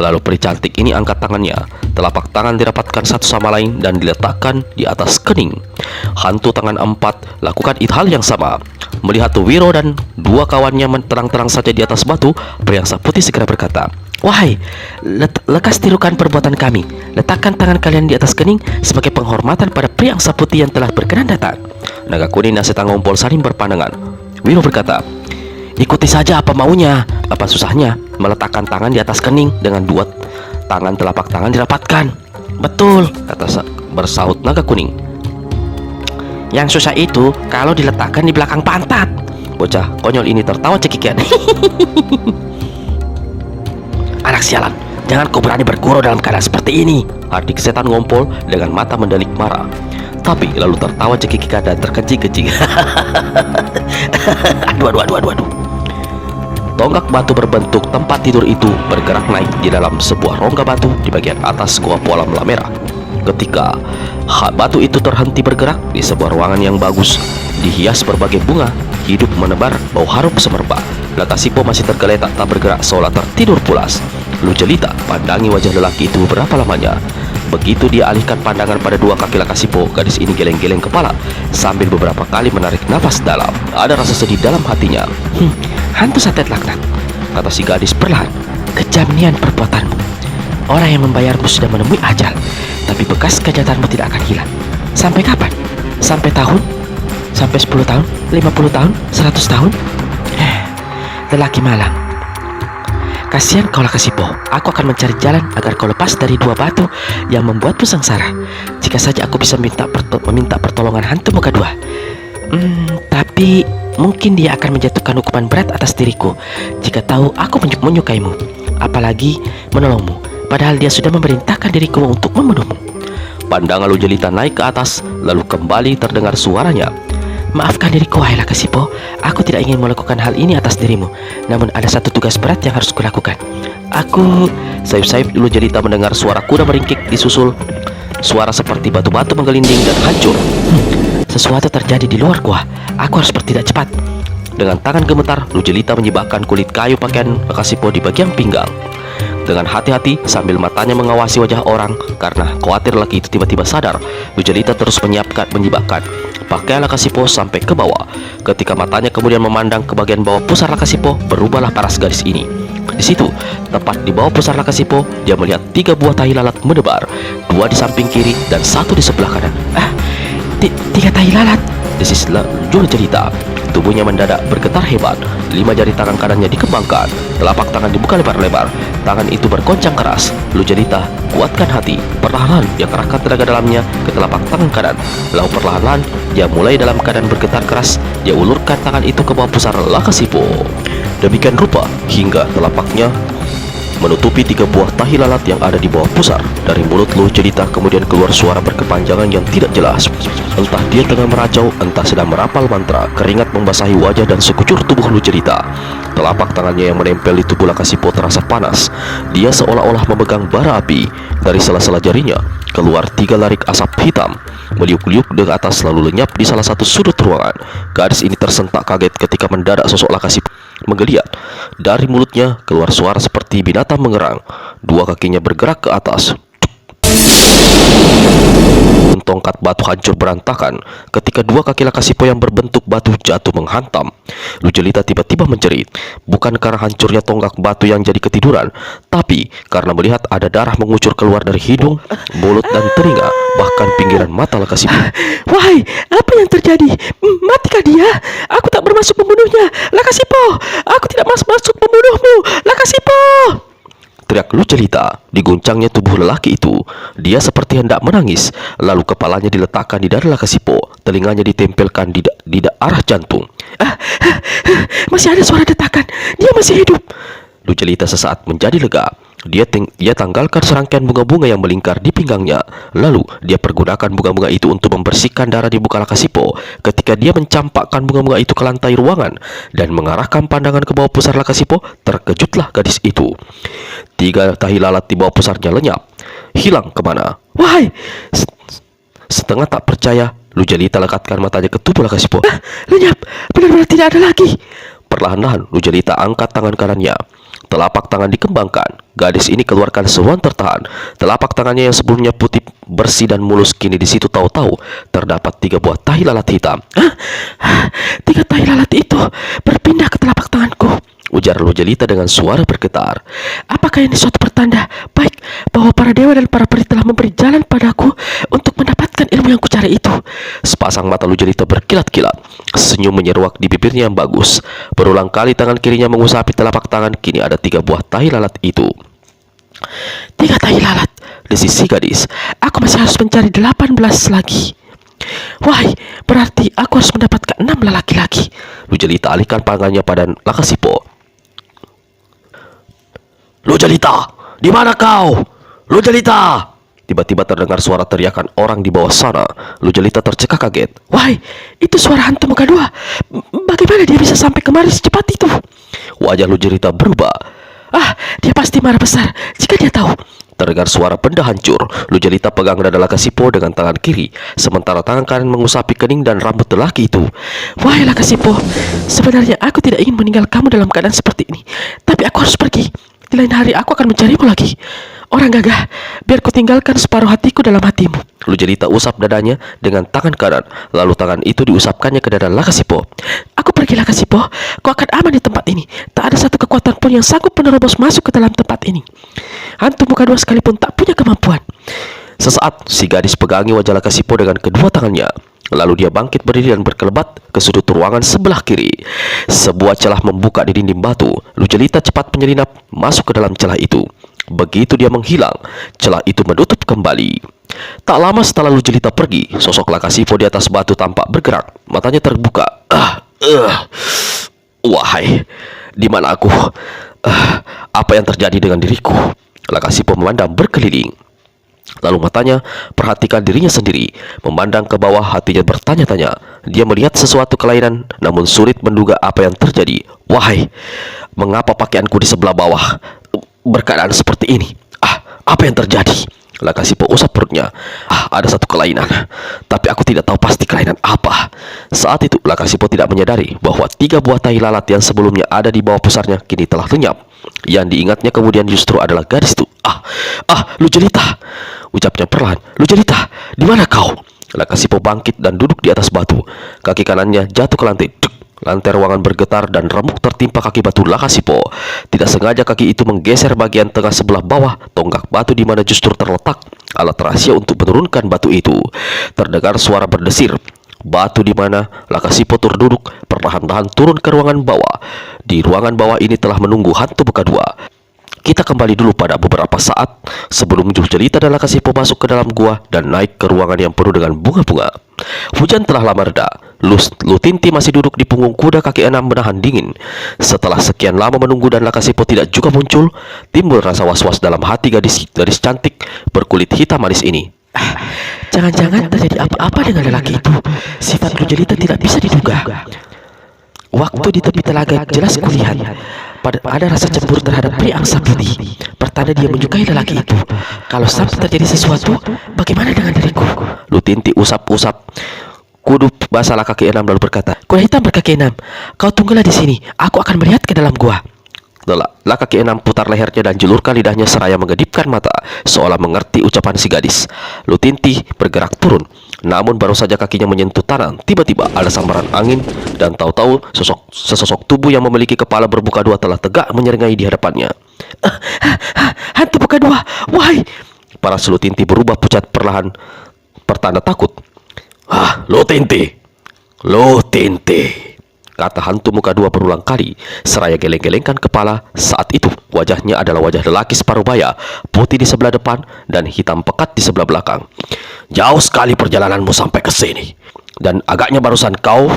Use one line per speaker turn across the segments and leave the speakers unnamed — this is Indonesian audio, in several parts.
Lalu peri cantik ini angkat tangannya. Telapak tangan dirapatkan satu sama lain dan diletakkan di atas kening. Hantu tangan empat lakukan hal yang sama. Melihat Wiro dan dua kawannya terang-terang saja di atas batu, peri yang saputih segera berkata, "Wahai, lekas tirukan perbuatan kami. Letakkan tangan kalian di atas kening sebagai penghormatan pada peri yang saputih yang telah berkenan datang." Naga kuning dan setan ngompol saling berpandangan. Wiro berkata, "Ikuti saja apa maunya. Apa susahnya meletakkan tangan di atas kening dengan dua tangan telapak tangan dirapatkan?" "Betul," bersaut naga kuning. "Yang susah itu kalau diletakkan di belakang pantat." Bocah konyol ini tertawa cekikian. "Anak sialan, jangan kau berani bergurau dalam keadaan seperti ini," hardik setan ngompol dengan mata mendelik marah. Tapi lalu tertawa cekikikan dan terkencing-kencing. Aduh. Tonggak batu berbentuk tempat tidur itu bergerak naik di dalam sebuah rongga batu di bagian atas gua Puala Merah. Ketika batu itu terhenti bergerak di sebuah ruangan yang bagus, dihias berbagai bunga, hidup menebar, bau harum semerbak. Lakasipo masih tergeletak tak bergerak seolah tertidur pulas. Lu Jelita pandangi wajah lelaki itu berapa lamanya. Begitu dia alihkan pandangan pada dua kaki Lakasipo, gadis ini geleng-geleng kepala sambil beberapa kali menarik nafas dalam. Ada rasa sedih dalam hatinya.
Hantu santet laknat,"
kata si gadis perlahan.
"Kejam nian perbuatanmu. Orang yang membayarmu sudah menemui ajal, tapi bekas kejahatanmu tidak akan hilang. Sampai kapan? Sampai tahun? Sampai 10 tahun? 50 tahun? 100 tahun? Lelaki malang. Kasihan kau Lakasipo. Aku akan mencari jalan agar kau lepas dari dua batu yang membuatmu sengsara. Jika saja aku bisa meminta pertolongan hantu muka dua. Tapi mungkin dia akan menjatuhkan hukuman berat atas diriku jika tahu aku menyukaimu, apalagi menolongmu, padahal dia sudah memerintahkan diriku untuk membunuhmu."
Pandangan Lu Jelita naik ke atas, lalu kembali terdengar suaranya.
"Maafkan diriku, wahai Lakasipo. Aku tidak ingin melakukan hal ini atas dirimu. Namun ada satu tugas berat yang harus kulakukan. Aku..."
Sayup-sayup Lu Jelita mendengar suara kuda meringkik disusul suara seperti batu-batu menggelinding dan hancur.
Sesuatu terjadi di luar gua. Aku harus bertindak cepat.
Dengan tangan gemetar, Lu Jelita menyibakkan kulit kayu pakaian Lakasipo di bagian pinggang. Dengan hati-hati sambil matanya mengawasi wajah orang karena khawatir lelaki itu tiba-tiba sadar, Lu Jelita terus menyibakkan pakaian Lakasipo sampai ke bawah. Ketika matanya kemudian memandang ke bagian bawah pusar Lakasipo, berubahlah paras gadis ini. Di situ, tepat di bawah pusar Lakasipo, dia melihat 3 buah tahi lalat menebar, 2 di samping kiri dan 1 di sebelah kanan.
Tiga tahi lalat,"
desis Lu Jelita. Tubuhnya mendadak bergetar hebat. 5 jari tangan kanannya dikembangkan, telapak tangan dibuka lebar-lebar. Tangan itu bergoncang keras. Lu Jelita kuatkan hati. Perlahan dia kerahkan tenaga dalamnya ke telapak tangan kanan. Lalu perlahan dia mulai dalam keadaan bergetar keras. Dia ulurkan tangan itu ke bawah pusar Lakasipo. Demikian rupa hingga telapaknya menutupi 3 buah tahi lalat yang ada di bawah pusar. Dari mulut Lu Jelita kemudian keluar suara berkepanjangan yang tidak jelas. Entah dia tengah meracau, entah sedang merapal mantra. Keringat membasahi wajah dan sekujur tubuh Lu Jelita. Telapak tangannya yang menempel di tubuh Lakasipo terasa panas. Dia seolah-olah memegang bara api. Dari sela-sela jarinya keluar 3 larik asap hitam, meliuk-liuk ke atas lalu lenyap di salah satu sudut ruangan. Gadis ini tersentak kaget ketika mendadak sosok Lakasipo menggeliat. Dari mulutnya keluar suara seperti binatang mengerang. 2 kakinya bergerak ke atas. Tongkat batu hancur berantakan ketika 2 kaki Lakasipo yang berbentuk batu jatuh menghantam. Lu Jelita tiba-tiba menjerit, bukan karena hancurnya tonggak batu yang jadi ketiduran, tapi karena melihat ada darah mengucur keluar dari hidung, mulut dan telinga, bahkan pinggiran mata Lakasipo.
"Wahai, apa yang terjadi? Matikah dia? Aku tak bermaksud membunuhnya, Lakasipo. Aku tidak bermaksud membunuhmu, Lakasipo!"
teriak Lu Jelita. Diguncangnya tubuh lelaki itu. Dia seperti hendak menangis. Lalu kepalanya diletakkan di dada Lakasipo, telinganya ditempelkan di arah jantung.
Masih ada suara detakan. Dia masih hidup."
Lu Jelita sesaat menjadi lega. Dia tanggalkan serangkaian bunga-bunga yang melingkar di pinggangnya. Lalu dia pergunakan bunga-bunga itu untuk membersihkan darah di muka Lakasipo. Ketika dia mencampakkan bunga-bunga itu ke lantai ruangan dan mengarahkan pandangan ke bawah pusar Lakasipo, terkejutlah gadis itu. 3 tahi lalat di bawah pusarnya lenyap. Hilang kemana?
"Wahai!"
Setengah tak percaya, Lu Jelita lekatkan matanya ke tubuh Lakasipo.
"Lenyap, benar-benar tidak ada lagi."
Perlahan-lahan Lu Jelita angkat tangan kanannya. Telapak tangan dikembangkan. Gadis ini keluarkan seruan tertahan. Telapak tangannya yang sebelumnya putih, bersih dan mulus, kini di situ tahu-tahu terdapat 3 buah tahi lalat hitam.
3 tahi lalat itu berpindah ke telapak tanganku,
ujar Lu Jelita dengan suara bergetar.
Apakah ini suatu pertanda baik bahwa para dewa dan para peri telah memberi jalan padaku untuk mendapatkan ilmu yang kucari itu?
Sepasang mata Lu Jelita berkilat-kilat. Senyum menyeruak di bibirnya yang bagus. Berulang kali tangan kirinya mengusapi telapak tangan. Kini ada 3 buah tahi lalat itu.
3 tahi lalat,
desis si gadis.
Aku masih harus mencari 18 lagi. Wahai, berarti aku harus mendapatkan 6 laki-laki.
Lu Jelita alihkan pandangannya pada Lakasipo.
Lu Jelita, di mana kau? Lu Jelita!
Tiba-tiba terdengar suara teriakan orang di bawah sana. Lu Jelita tercekak kaget.
Wahai, itu suara hantu muka 2. Bagaimana dia bisa sampai kemari secepat itu?
Wajah Lu Jelita berubah.
Dia pasti marah besar jika dia tahu.
Terdengar suara benda hancur. Lu Jelita pegang dada Lakasipo dengan tangan kiri, sementara tangan kanan mengusapi kening dan rambut lelaki itu.
Wahai Lakasipo, sebenarnya aku tidak ingin meninggal kamu dalam keadaan seperti ini, tapi aku harus pergi. Di lain hari aku akan mencarimu lagi. Orang gagah, biar ku tinggalkan separuh hatiku dalam hatimu.
Lu Jelita usap dadanya dengan tangan kanan, lalu tangan itu diusapkannya ke dada Lakasipo.
Aku pergi Lakasipo, kau akan aman di tempat ini. Tak ada satu kekuatan pun yang sanggup menerobos masuk ke dalam tempat ini. Hantu muka 2 sekalipun tak punya kemampuan.
Sesaat si gadis pegangi wajah Lakasipo dengan kedua tangannya. Lalu dia bangkit berdiri dan berkelebat ke sudut ruangan sebelah kiri. Sebuah celah membuka di dinding batu. Lu Jelita cepat menyelinap masuk ke dalam celah itu. Begitu dia menghilang, celah itu menutup kembali. Tak lama setelah Lu Jelita pergi, sosok Lakasipo di atas batu tampak bergerak. Matanya terbuka. Wahai, di mana aku? Apa yang terjadi dengan diriku? Lakasipo memandang berkeliling. Lalu matanya perhatikan dirinya sendiri. Memandang ke bawah, hatinya bertanya-tanya. Dia melihat sesuatu kelainan, namun sulit menduga apa yang terjadi. Wahai, mengapa pakaianku di sebelah bawah berkeadaan seperti ini? Apa yang terjadi? Lakasipo usap perutnya. Ada satu kelainan, tapi aku tidak tahu pasti kelainan apa. Saat itu Lakasipo tidak menyadari bahwa 3 buah tahi lalat yang sebelumnya ada di bawah pusarnya kini telah lenyap. Yang diingatnya kemudian justru adalah gadis itu. Lu Jelita, ucapnya perlahan. Lu Jelita, di mana kau? Lakasipo bangkit dan duduk di atas batu. Kaki kanannya jatuh ke lantai. Lantai ruangan bergetar dan remuk tertimpa kaki batu Lakasipo. Tidak sengaja kaki itu menggeser bagian tengah sebelah bawah tonggak batu di mana justru terletak alat rahasia untuk menurunkan batu itu. Terdengar suara berdesir. Batu di mana Lakasipo terduduk perlahan-lahan turun ke ruangan bawah. Di ruangan bawah ini telah menunggu hantu muka 2. Kita kembali dulu pada beberapa saat sebelum Lu Jelita dan Lakasipo masuk ke dalam gua dan naik ke ruangan yang penuh dengan bunga-bunga. Hujan telah lama reda. Lu Tinti masih duduk di punggung kuda kaki 6 menahan dingin. Setelah sekian lama menunggu dan Lakasipo tidak juga muncul, timbul rasa was-was dalam hati gadis cantik berkulit hitam manis ini.
Jangan-jangan terjadi apa-apa dengan lelaki itu. Sifat Lu Jelita tidak bisa diduga. Waktu di tepi telaga jelas kulihat ada rasa cemburu terhadap pria angsa putih. Pertanda dia menyukai lelaki itu. Kalau sampai terjadi sesuatu, bagaimana dengan diriku?
Lu Tinti usap-usap kudu basah kaki 6 lalu berkata,
Kuda hitam berkaki 6, kau tunggulah di sini. Aku akan melihat ke dalam gua.
Kaki 6 putar lehernya dan julurkan lidahnya seraya mengedipkan mata, seolah mengerti ucapan si gadis. Lu Tinti bergerak turun. Namun baru saja kakinya menyentuh tanah, tiba-tiba ada sambaran angin dan tahu-tahu sesosok tubuh yang memiliki kepala bermuka 2 telah tegak menyeringai di hadapannya.
Hantu muka 2, wahai!
Paras Lu Tinti berubah pucat perlahan, pertanda takut.
Lu Tinti,
kata hantu muka 2 berulang kali, seraya geleng-gelengkan kepala. Saat itu wajahnya adalah wajah lelaki separuh baya, putih di sebelah depan dan hitam pekat di sebelah belakang.
Jauh sekali perjalananmu sampai ke sini,
dan agaknya barusan kau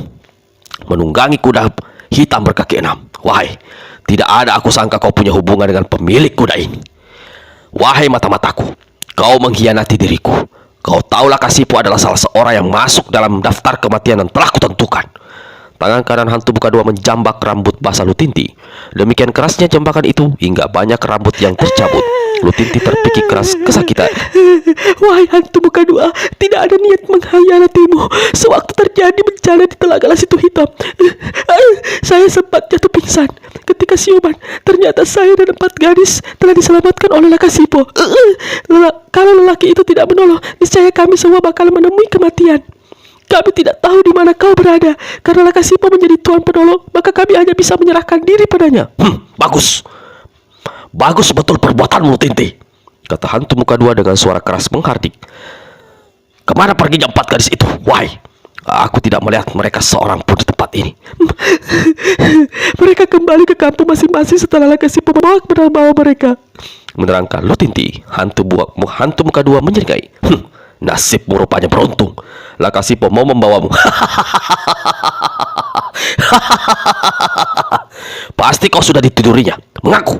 menunggangi kuda hitam berkaki 6.
Wahai, tidak ada aku sangka kau punya hubungan dengan pemilik kuda ini. Wahai mata-mataku, kau mengkhianati diriku. Kau tahu Lakasipo adalah salah seorang yang masuk dalam daftar kematian yang telah kutentukan. Tangan kanan hantu muka dua menjambak rambut basah Lutinti. Demikian kerasnya jambakan itu hingga banyak rambut yang tercabut. Lutinti terpikir keras kesakitan.
Wahai hantu muka dua, tidak ada niat mengkhianatimu. Sewaktu terjadi bencana di Telaga Situ Hitam, saya sempat jatuh pingsan. Ketika siuman, ternyata saya dan 4 gadis telah diselamatkan oleh Lakasipo. Kalau lelaki itu tidak menolong, niscaya kami semua bakal menemui kematian. Kami tidak tahu di mana kau berada. Karena Lakasipo menjadi tuan penolong, maka kami hanya bisa menyerahkan diri padanya.
Bagus. Bagus betul perbuatanmu, Lutinti, kata hantu muka dua dengan suara keras menghardik. Kemana perginya 4 gadis itu? Why? Aku tidak melihat mereka seorang pun di tempat ini.
Mereka kembali ke kampung masing-masing setelah Lakasipo membawa mereka,
menerangkan Lutinti. Hantu muka dua menyeringai. Nasibmu rupanya beruntung. Lakasipo mau membawamu. Pasti kau sudah ditidurinya. Mengaku.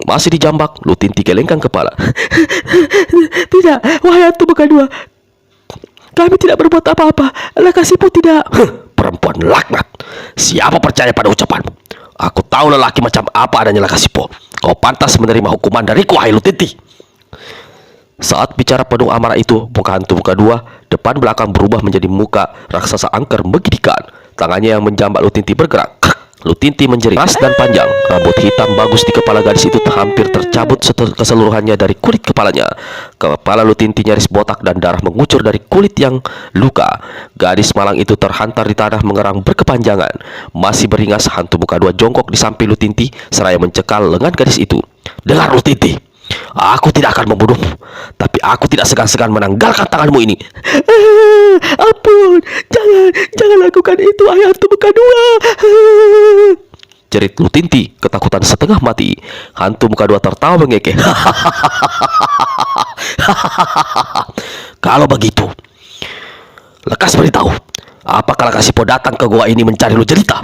Masih dijambak, Lutinti gelengkan kepala.
Tidak, wahai hantu muka dua, kami tidak berbuat apa-apa. Lakasipo tidak.
Perempuan laknat. Siapa percaya pada ucapanmu? Aku tahu lelaki macam apa adanya Lakasipo. Kau pantas menerima hukuman dariku, wahai Lutinti. Saat bicara penuh amarah itu, muka hantu muka dua depan belakang berubah menjadi muka raksasa angker menggidikan. Tangannya yang menjambak Lutinti bergerak. Lutinti menjerit keras dan panjang. Rambut hitam bagus di kepala gadis itu hampir tercabut keseluruhannya dari kulit kepalanya. Kepala Lutinti nyaris botak dan darah mengucur dari kulit yang luka. Gadis malang itu terhantar di tanah mengerang berkepanjangan. Masih beringas, hantu muka dua jongkok di samping Lutinti seraya mencekal lengan gadis itu. Dengar Lutinti, aku tidak akan membunuhmu, tapi aku tidak segan-segan menanggalkan tanganmu ini.
Ampun, jangan lakukan itu, ayah hantu muka dua.
Jerit Lutinti ketakutan setengah mati. Hantu muka dua tertawa mengekeh. Kalau begitu, lekas beritahu, apakah Lakasipo datang ke gua ini mencari lu jelita?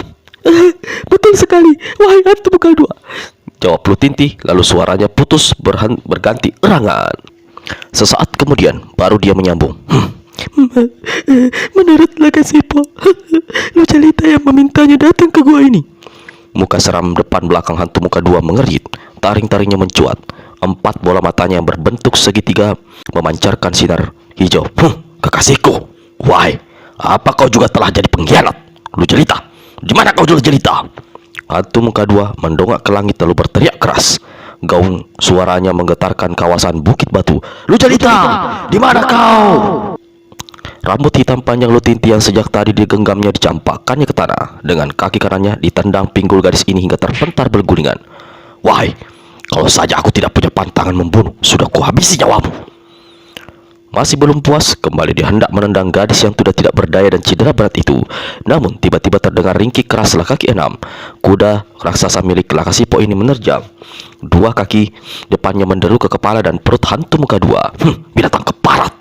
Betul sekali, wahai hantu muka dua,
jawab Lutinti, lalu suaranya putus berganti erangan. Sesaat kemudian baru dia menyambung.
Menurut Lakasipo, lu jelita yang memintanya datang ke gua ini.
Muka seram depan belakang hantu muka dua mengerit. Taring-taringnya mencuat. 4 bola matanya yang berbentuk segitiga memancarkan sinar hijau. Kekasihku, wahai, apa kau juga telah jadi pengkhianat? Lu jelita, di mana kau dulu jelita? Hantu muka dua mendongak ke langit lalu berteriak keras. Gaung suaranya menggetarkan kawasan Bukit Batu. Lu jelita, di mana kau? Rambut hitam panjang Lutinti yang sejak tadi digenggamnya dicampakkannya ke tanah. Dengan kaki kanannya ditendang pinggul gadis ini hingga terpentar bergulingan. Wahai, kalau saja aku tidak punya pantangan membunuh, sudah kuhabisi nyawamu. Masih belum puas, kembali dia hendak menendang gadis yang sudah tidak berdaya dan cedera berat itu. Namun tiba-tiba terdengar ringkik keras kaki 6. Kuda raksasa milik Lakasipo ini menerjang. 2 kaki depannya menderu ke kepala dan perut hantu muka dua. Binatang keparat,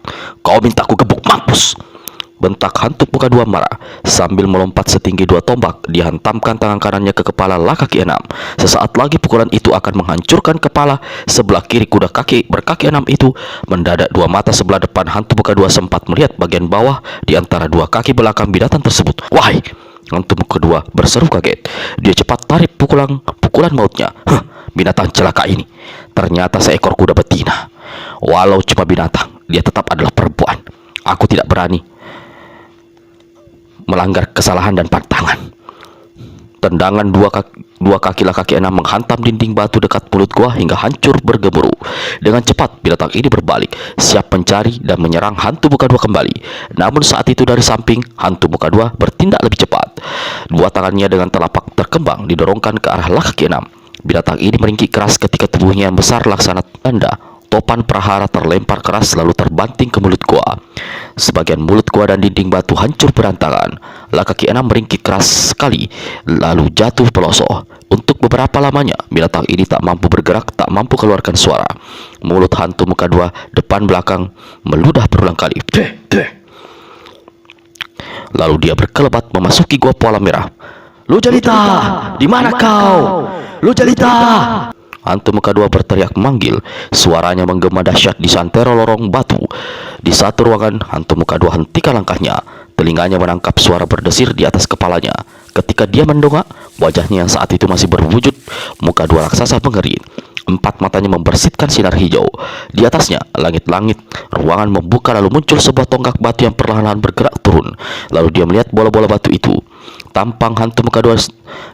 kau minta aku gebuk, mampus! Bentak hantu muka dua marah. Sambil melompat setinggi 2 tombak, dihantamkan tangan kanannya ke kepala Lakaki 6. Sesaat lagi pukulan itu akan menghancurkan kepala sebelah kiri kuda berkaki 6 itu. Mendadak 2 mata sebelah depan hantu muka dua sempat melihat bagian bawah di antara 2 kaki belakang binatang tersebut. Wahai! Hantu muka dua berseru kaget. Dia cepat tarik pukulan mautnya. Binatang celaka ini ternyata seekor kuda betina. Walau cuma binatang, dia tetap adalah perempuan. Aku tidak berani melanggar kesalahan dan pantangan. Tendangan 2 kaki Lakaki 6 menghantam dinding batu dekat mulut gua hingga hancur bergemuruh. Dengan cepat binatang ini berbalik, siap mencari dan menyerang hantu muka dua kembali. Namun saat itu dari samping, hantu muka dua bertindak lebih cepat. 2 tangannya dengan telapak terkembang didorongkan ke arah Lakaki 6. Binatang ini meringkik keras ketika tubuhnya yang besar laksana tanda. Topan prahara terlempar keras lalu terbanting ke mulut gua. Sebagian mulut gua dan dinding batu hancur berantakan. Lakaki 6 meringkik keras sekali lalu jatuh pelosok. Untuk beberapa lamanya binatang ini tak mampu bergerak, tak mampu keluarkan suara. Mulut hantu muka dua depan belakang meludah berulang kali. Lalu dia berkelebat memasuki gua pola merah. Lu jelita, di mana kau? Lu jelita! Hantu muka dua berteriak memanggil. Suaranya menggema dahsyat di santero lorong batu. Di satu ruangan, hantu muka dua hentikan langkahnya. Telinganya menangkap suara berdesir di atas kepalanya. Ketika dia mendongak, wajahnya yang saat itu masih berwujud muka dua raksasa mengerit. Empat matanya membersitkan sinar hijau. Di atasnya, langit-langit ruangan membuka, lalu muncul sebuah tonggak batu yang perlahan-lahan bergerak turun. Lalu dia melihat bola-bola batu itu. Tampang hantu muka dua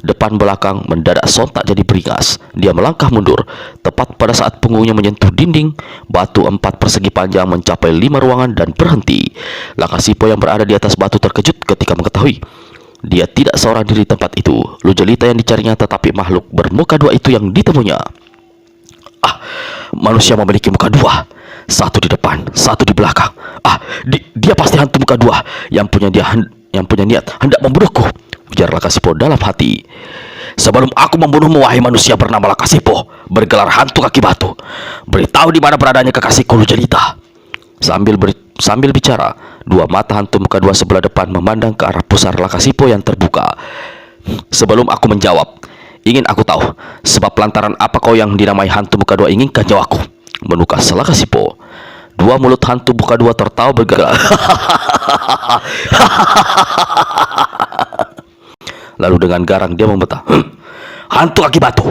depan belakang mendadak sontak jadi beringas. Dia melangkah mundur. Tepat pada saat punggungnya menyentuh dinding batu 4 persegi panjang mencapai 5 ruangan dan berhenti. Lakasipo yang berada di atas batu terkejut ketika mengetahui dia tidak seorang diri di tempat itu. Lu jelita yang dicarinya tetapi makhluk bermuka dua itu yang ditemunya. Manusia memiliki muka dua, satu di depan, satu di belakang. Dia pasti hantu muka dua yang punya niat hendak membunuhku, ujar Lakasipo dalam hati. Sebelum aku membunuhmu, wahai manusia bernama Lakasipo, bergelar hantu kaki batu, beritahu di mana beradanya kekasihku Lu jelita. Sambil bicara, dua mata hantu muka dua sebelah depan memandang ke arah pusar Lakasipo yang terbuka. Sebelum aku menjawab, ingin aku tahu sebab lantaran apa kau yang dinamai hantu muka dua inginkan nyawaku, menukas Lakasipo. Dua mulut hantu muka dua tertawa bergerak. Lalu dengan garang dia membantah, hantu kaki batu,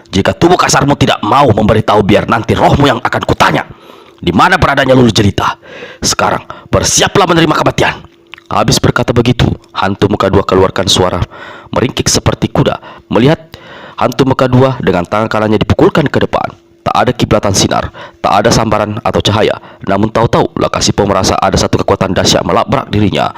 jika tubuh kasarmu tidak mau memberitahu, biar nanti rohmu yang akan kutanya di mana beradanya Lu jelita. Sekarang bersiaplah menerima kematian. Habis berkata begitu, hantu muka dua keluarkan suara meringkik seperti kuda. Melihat hantu muka dua dengan tangan kanannya dipukulkan ke depan. Tak ada kiblatan sinar, tak ada sambaran atau cahaya. Namun tahu-tahu Lakasipo merasa ada satu kekuatan dahsyat melabrak dirinya.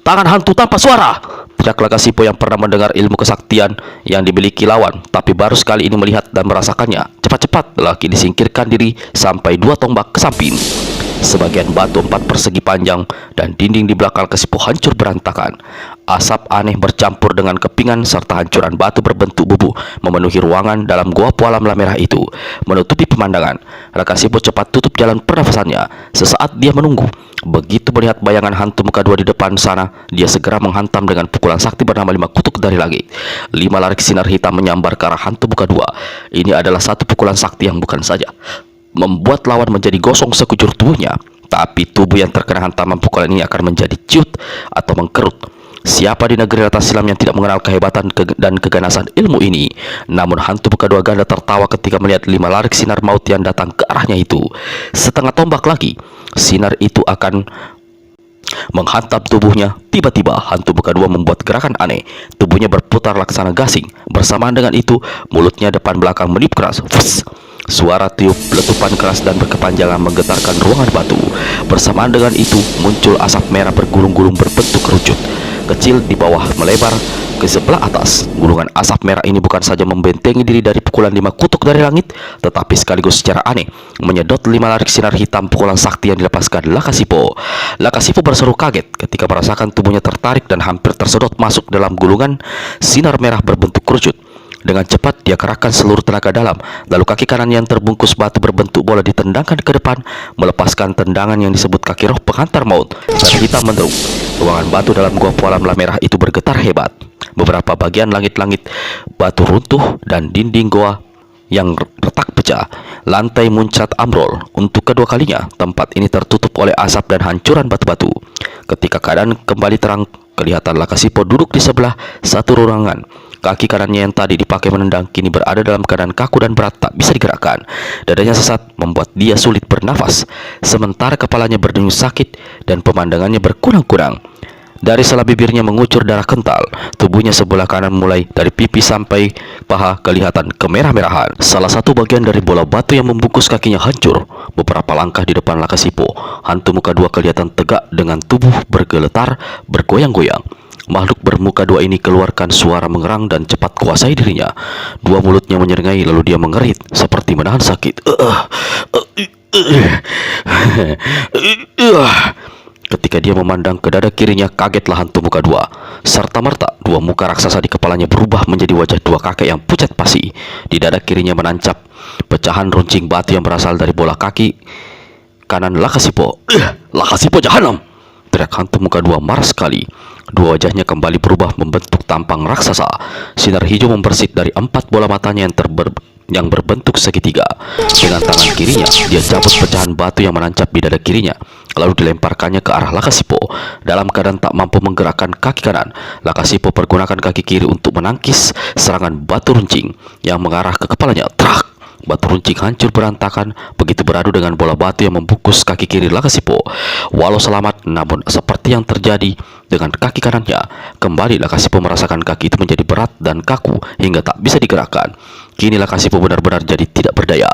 Tangan hantu tanpa suara, teriak Lakasipo yang pernah mendengar ilmu kesaktian yang dimiliki lawan, tapi baru sekali ini melihat dan merasakannya. Cepat-cepat lelaki disingkirkan diri sampai 2 tombak ke samping. Sebagian batu 4 persegi panjang dan dinding di belakang Lakasipo hancur berantakan. Asap aneh bercampur dengan kepingan serta hancuran batu berbentuk bubu memenuhi ruangan dalam gua pualam merah itu, menutupi pemandangan. Lakasipo cepat tutup jalan pernafasannya. Sesaat dia menunggu. Begitu melihat bayangan hantu muka dua di depan sana, dia segera menghantam dengan pukulan sakti bernama 5 kutuk dari langit. 5 larik sinar hitam menyambar ke arah hantu muka dua. Ini adalah satu pukulan sakti yang bukan saja membuat lawan menjadi gosong sekujur tubuhnya, tapi tubuh yang terkena hantaman pukulan ini akan menjadi ciut atau mengkerut. Siapa di negeri rata silam yang tidak mengenal kehebatan dan keganasan ilmu ini? Namun hantu muka dua ganda tertawa ketika melihat 5 larik sinar maut yang datang ke arahnya itu. Setengah tombak lagi, sinar itu akan menghantam tubuhnya. Tiba-tiba hantu muka dua membuat gerakan aneh. Tubuhnya berputar laksana gasing. Bersamaan dengan itu, mulutnya depan belakang meniup keras. Fuss! Suara tiup letupan keras dan berkepanjangan menggetarkan ruangan batu. Bersamaan dengan itu, muncul asap merah bergulung-gulung berbentuk kerucut kecil di bawah melebar ke sebelah atas. Gulungan asap merah ini bukan saja membentengi diri dari pukulan 5 kutuk dari langit, tetapi sekaligus secara aneh menyedot 5 larik sinar hitam pukulan sakti yang dilepaskan Lakasipo. Lakasipo berseru kaget ketika merasakan tubuhnya tertarik dan hampir tersedot masuk dalam gulungan sinar merah berbentuk kerucut. Dengan cepat dia kerahkan seluruh tenaga dalam, lalu kaki kanan yang terbungkus batu berbentuk bola ditendangkan ke depan, melepaskan tendangan yang disebut kaki roh penghantar maut. Dan hitam menderung. Ruangan batu dalam gua pualam merah itu bergetar hebat. Beberapa bagian langit-langit batu runtuh dan dinding goa yang retak pecah. Lantai muncat ambrol. Untuk kedua kalinya, tempat ini tertutup oleh asap dan hancuran batu-batu. Ketika keadaan kembali terang, kelihatan Lakasipo duduk di sebelah satu ruangan. Kaki kanannya yang tadi dipakai menendang kini berada dalam keadaan kaku dan berat, tak bisa digerakkan. Dadanya sesat membuat dia sulit bernafas, sementara kepalanya berdenyut sakit dan pemandangannya berkurang-kurang. Dari sela bibirnya mengucur darah kental. Tubuhnya sebelah kanan mulai dari pipi sampai paha kelihatan kemerah-merahan. Salah satu bagian dari bola batu yang membungkus kakinya hancur. Beberapa langkah di depan Lakasipo, hantu muka dua kelihatan tegak dengan tubuh bergeletar, bergoyang-goyang. Makhluk bermuka dua ini keluarkan suara mengerang dan cepat kuasai dirinya. Dua mulutnya menyerengai lalu dia mengerit seperti menahan sakit. Ketika dia memandang ke dada kirinya, kagetlah hantu muka dua. Serta-merta dua muka raksasa di kepalanya berubah menjadi wajah dua kakek yang pucat pasi. Di dada kirinya menancap pecahan runcing batu yang berasal dari bola kaki kanan Lakasipo. Lakasipo jahanam! Teriak hantu muka dua marah sekali. Dua wajahnya kembali berubah membentuk tampang raksasa. Sinar hijau membersit dari 4 bola matanya yang yang berbentuk segitiga. Dengan tangan kirinya, dia cabut pecahan batu yang menancap di dada kirinya, lalu dilemparkannya ke arah Lakasipo. Dalam keadaan tak mampu menggerakkan kaki kanan, Lakasipo pergunakan kaki kiri untuk menangkis serangan batu runcing yang mengarah ke kepalanya. Trak! Batu runcing hancur berantakan begitu beradu dengan bola batu yang membungkus kaki kiri Lakasipo. Walau selamat, namun seperti yang terjadi dengan kaki kanannya, kembali Lakasipo merasakan kaki itu menjadi berat dan kaku hingga tak bisa digerakkan. Kini Lakasipo benar-benar jadi tidak berdaya.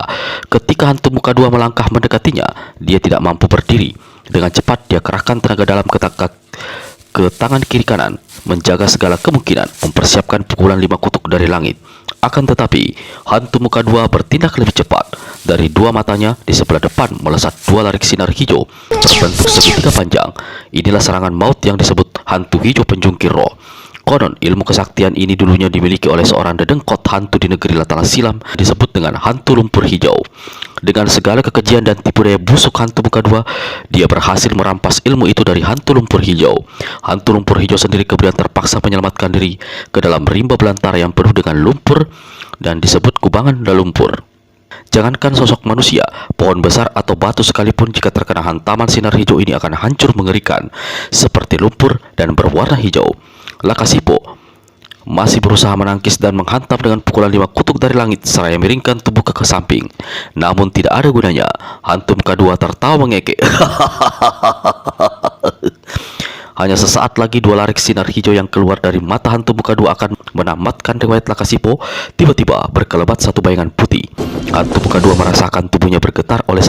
Ketika hantu muka dua melangkah mendekatinya, dia tidak mampu berdiri. Dengan cepat dia kerahkan tenaga dalam ke tangan kiri kanan, menjaga segala kemungkinan, mempersiapkan pukulan 5 kutuk dari langit. Akan tetapi, hantu muka dua bertindak lebih cepat. Dari dua matanya di sebelah depan melesat 2 larik sinar hijau berbentuk segitiga panjang. Inilah serangan maut yang disebut hantu hijau penjungkir roh. Konon ilmu kesaktian ini dulunya dimiliki oleh seorang dedengkot hantu di negeri Latala Silam disebut dengan hantu lumpur hijau. Dengan segala kekejian dan tipu daya busuk hantu muka dua, dia berhasil merampas ilmu itu dari hantu lumpur hijau. Hantu lumpur hijau sendiri kemudian terpaksa menyelamatkan diri ke dalam rimba belantara yang penuh dengan lumpur dan disebut kubangan lumpur. Jangankan sosok manusia, pohon besar atau batu sekalipun jika terkena hantaman sinar hijau ini akan hancur mengerikan, seperti lumpur dan berwarna hijau. Lakasipo masih berusaha menangkis dan menghantam dengan pukulan 5 kutuk dari langit seraya miringkan tubuh ke samping. Namun tidak ada gunanya. Hantu muka dua tertawa mengekek. Hanya sesaat lagi 2 larik sinar hijau yang keluar dari mata hantu muka dua akan menamatkan riwayat Lakasipo. Tiba-tiba berkelebat satu bayangan putih. Hantu muka dua merasakan tubuhnya bergetar oleh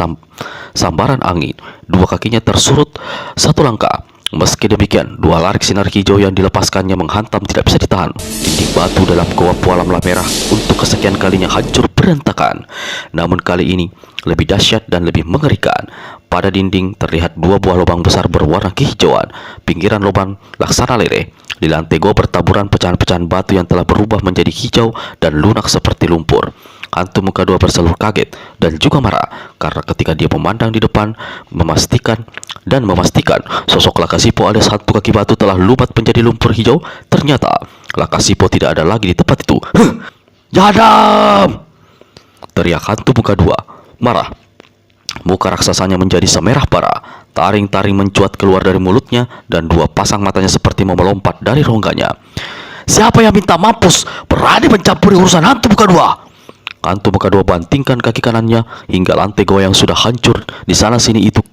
sambaran angin. 2 kakinya tersurut 1 langkah. Meski demikian, 2 larik sinar hijau yang dilepaskannya menghantam tidak bisa ditahan. Dinding batu dalam goa Puala Merah untuk kesekian kalinya hancur berantakan. Namun kali ini lebih dahsyat dan lebih mengerikan. Pada dinding terlihat 2 buah lubang besar berwarna kehijauan. Pinggiran lubang laksana lele. Di lantai goa bertaburan pecahan-pecahan batu yang telah berubah menjadi hijau dan lunak seperti lumpur. Hantu muka dua berseluruh kaget dan juga marah karena ketika dia memandang di depan memastikan sosok Lakasipo alias hantu kaki batu telah lumat menjadi lumpur hijau. Ternyata Lakasipo tidak ada lagi di tempat itu. Jadam! Teriak hantu muka dua, marah. Muka raksasanya menjadi semerah parah. Taring-taring mencuat keluar dari mulutnya dan 2 pasang matanya seperti mau melompat dari rongganya. Siapa yang minta mampus berani mencampuri urusan hantu muka dua? Hantu muka dua bantingkan kaki kanannya hingga lantai goa yang sudah hancur di sana sini itu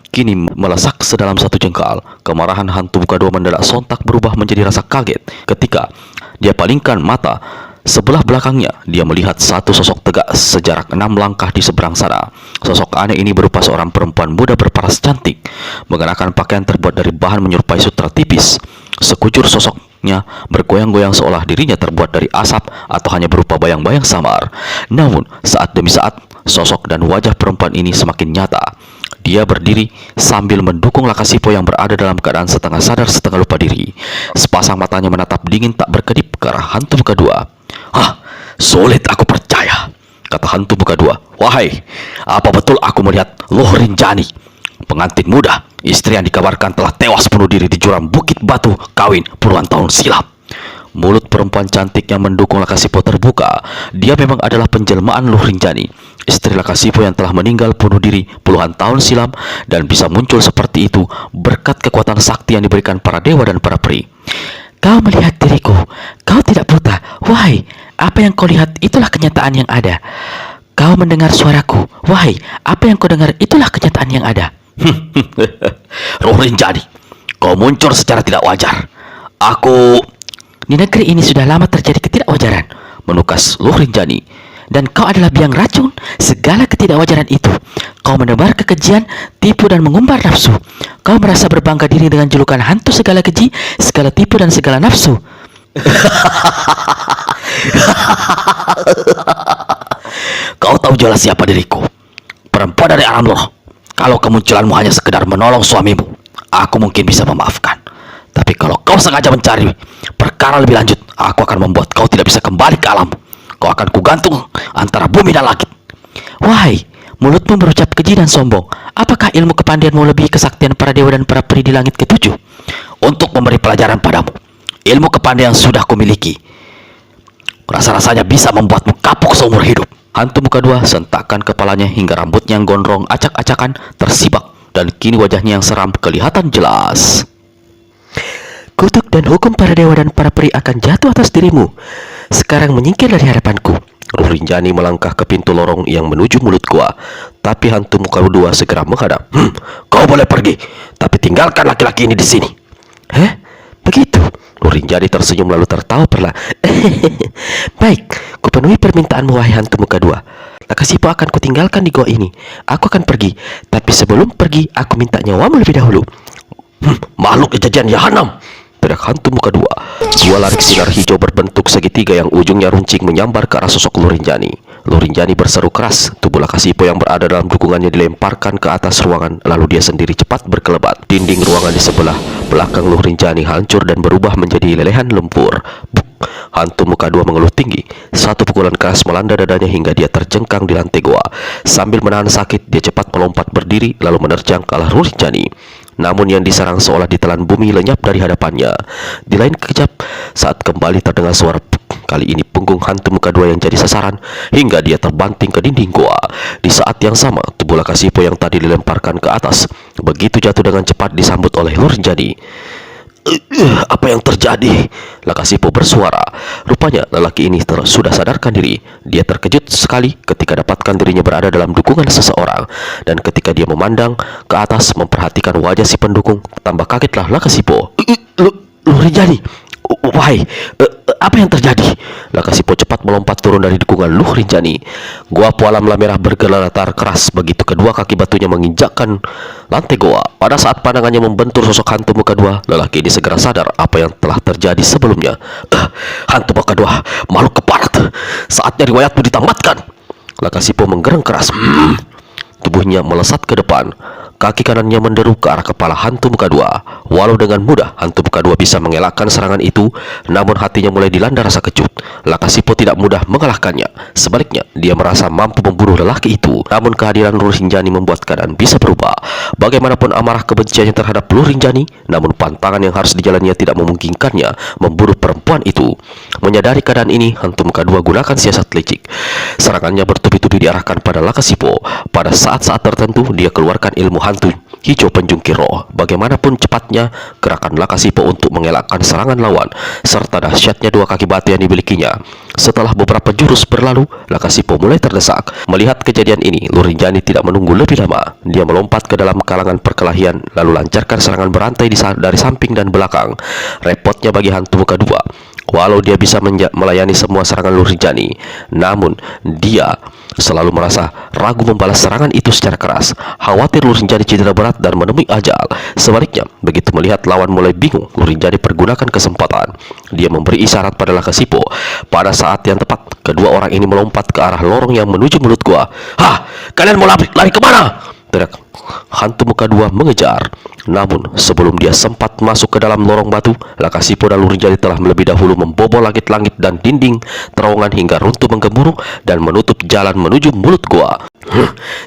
kini melesak sedalam 1 jengkal. Kemarahan hantu muka dua mendadak sontak berubah menjadi rasa kaget ketika dia palingkan mata. Sebelah belakangnya dia melihat satu sosok tegak sejarak 6 langkah di seberang sana. Sosok aneh ini berupa seorang perempuan muda berparas cantik, mengenakan pakaian terbuat dari bahan menyerupai sutra tipis. Sekujur sosoknya bergoyang-goyang seolah dirinya terbuat dari asap atau hanya berupa bayang-bayang samar. Namun saat demi saat sosok dan wajah perempuan ini semakin nyata. Dia berdiri sambil mendukung Lakasipo yang berada dalam keadaan setengah sadar setengah lupa diri. Sepasang matanya menatap dingin tak berkedip ke arah hantu muka dua. Hah, sulit aku percaya, kata hantu muka dua. Wahai, apa betul aku melihat Loh Rinjani, pengantin muda, istri yang dikabarkan telah tewas bunuh diri di jurang Bukit Batu Kawin puluhan tahun silam? Mulut perempuan cantik yang mendukung Lakasipo terbuka. Dia memang adalah penjelmaan Loh Rinjani, istri Lakasipo yang telah meninggal bunuh diri puluhan tahun silam dan bisa muncul seperti itu berkat kekuatan sakti yang diberikan para dewa dan para peri.
Kau melihat diriku, kau tidak buta. Wahai, apa yang kau lihat itulah kenyataan yang ada. Kau mendengar suaraku. Wahai, apa yang kau dengar itulah kenyataan yang ada.
Loh Rinjani, kau muncul secara tidak wajar.
Di negeri ini sudah lama terjadi ketidakwajaran,
menukas Loh Rinjani.
dan kau adalah biang racun segala ketidakwajaran itu. Kau menebar kekejian, tipu dan mengumbar nafsu. Kau merasa berbangga diri dengan julukan hantu segala keji, segala tipu dan segala nafsu.
Kau tahu jelas siapa diriku, perempuan dari alam roh. Kalau kemunculanmu hanya sekedar menolong suamimu, aku mungkin bisa memaafkan. Tapi kalau kau sengaja mencari perkara lebih lanjut, aku akan membuat kau tidak bisa kembali ke alammu. Kau akan kugantung antara bumi dan langit.
Wahai, mulutmu berucap keji dan sombong. Apakah ilmu kepandaianmu lebih kesaktian para dewa dan para peri di langit ke-7?
Untuk memberi pelajaran padamu, ilmu kepandaian sudah kumiliki. Rasa-rasanya bisa membuatmu kapok seumur hidup. Hantu muka dua sentakkan kepalanya hingga rambutnya yang gondrong acak-acakan tersibak dan kini wajahnya yang seram kelihatan jelas.
Kutuk dan hukum para dewa dan para peri akan jatuh atas dirimu. Sekarang menyingkir dari hadapanku.
Luh Rinjani melangkah ke pintu lorong yang menuju mulut gua, tapi hantu muka dua segera menghadap. Kau boleh pergi, tapi tinggalkan laki-laki ini di sini.
Hah? Begitu?
Luh Rinjani tersenyum lalu tertawa perlahan.
Baik, kupenuhi permintaanmu wahai hantu muka dua. Lakasipo akan kutinggalkan di gua ini. Aku akan pergi, tapi sebelum pergi aku minta nyawamu lebih dahulu.
Makhluk kejadian Yahanam! Teriak hantu muka dua. Dua larik sinar hijau berbentuk segitiga yang ujungnya runcing menyambar ke arah sosok Luh Rinjani. Luh Rinjani berseru keras. Tubuh Lakasipo yang berada dalam dukungannya dilemparkan ke atas ruangan, lalu dia sendiri cepat berkelebat. Dinding ruangan di sebelah belakang Luh Rinjani hancur dan berubah menjadi lelehan lumpur. Buk! Hantu muka dua mengeluh tinggi. Satu pukulan keras melanda dadanya hingga dia terjengkang di lantai goa. Sambil menahan sakit, dia cepat melompat berdiri lalu menerjang ke arah Luh Rinjani. Namun yang diserang seolah ditelan bumi lenyap dari hadapannya. Di lain kejap, saat kembali terdengar suara puk, kali ini punggung hantu muka dua yang jadi sasaran hingga dia terbanting ke dinding goa. Di saat yang sama, tubuh Lakasipo yang tadi dilemparkan ke atas begitu jatuh dengan cepat disambut oleh Luh Rinjani. Apa yang terjadi? Lakasipo bersuara. Rupanya lelaki ini sudah sadarkan diri. Dia terkejut sekali ketika dapatkan dirinya berada dalam dukungan seseorang. Dan ketika dia memandang ke atas memperhatikan wajah si pendukung, tambah kagetlah Lakasipo.
Luh Rinjani, wahai, apa yang terjadi?
Lakasipo cepat melompat turun dari dukungan Luh Rinjani. Gua Pualam Merah bergeletar keras begitu kedua kaki batunya menginjakkan lantai goa. Pada saat pandangannya membentur sosok hantu muka dua, lelaki ini segera sadar apa yang telah terjadi sebelumnya. Hantu muka dua, makhluk keparat, saatnya riwayatmu ditamatkan. Lakasipo menggereng keras. Tubuhnya melesat ke depan. Kaki kanannya menderu ke arah kepala hantu muka dua. Walau dengan mudah hantu muka dua bisa mengelakkan serangan itu, namun hatinya mulai dilanda rasa kecut. Lakasipo tidak mudah mengalahkannya. Sebaliknya, dia merasa mampu membunuh lelaki itu. Namun kehadiran Luh Rinjani membuat keadaan bisa berubah. Bagaimanapun amarah kebenciannya terhadap Luh Rinjani, namun pantangan yang harus dijalaninya tidak memungkinkannya membunuh perempuan itu. Menyadari keadaan ini, hantu muka dua gunakan siasat licik. Serangannya bertubi-tubi diarahkan pada Lakasipo. Pada saat-saat tertentu, dia keluarkan ilmu hantu hijau penjungkir roh. Bagaimanapun cepatnya gerakan Lakasipo untuk mengelakkan serangan lawan serta dahsyatnya dua kaki batu yang dimilikinya. Setelah beberapa jurus berlalu, Lakasipo mulai terdesak. Melihat kejadian ini, Luh Rinjani tidak menunggu lebih lama. Dia melompat ke dalam kalangan perkelahian lalu lancarkan serangan berantai dari samping dan belakang. Repotnya bagi hantu muka dua, walau dia bisa melayani semua serangan Luh Rinjani, namun dia selalu merasa ragu membalas serangan itu secara keras. Khawatir Luh Rinjani cedera berat dan menemui ajal. Sebaliknya, begitu melihat lawan mulai bingung, Luh Rinjani pergunakan kesempatan. Dia memberi isyarat pada Lakasipo. Pada saat yang tepat, kedua orang ini melompat ke arah lorong yang menuju mulut gua. Hah, kalian mau lari kemana? Teriak hantu muka dua mengejar. Namun sebelum dia sempat masuk ke dalam lorong batu, Lakasipo dan Luh Rinjani telah lebih dahulu membobol langit-langit dan dinding terowongan hingga runtuh menggemuruh dan menutup jalan menuju mulut gua.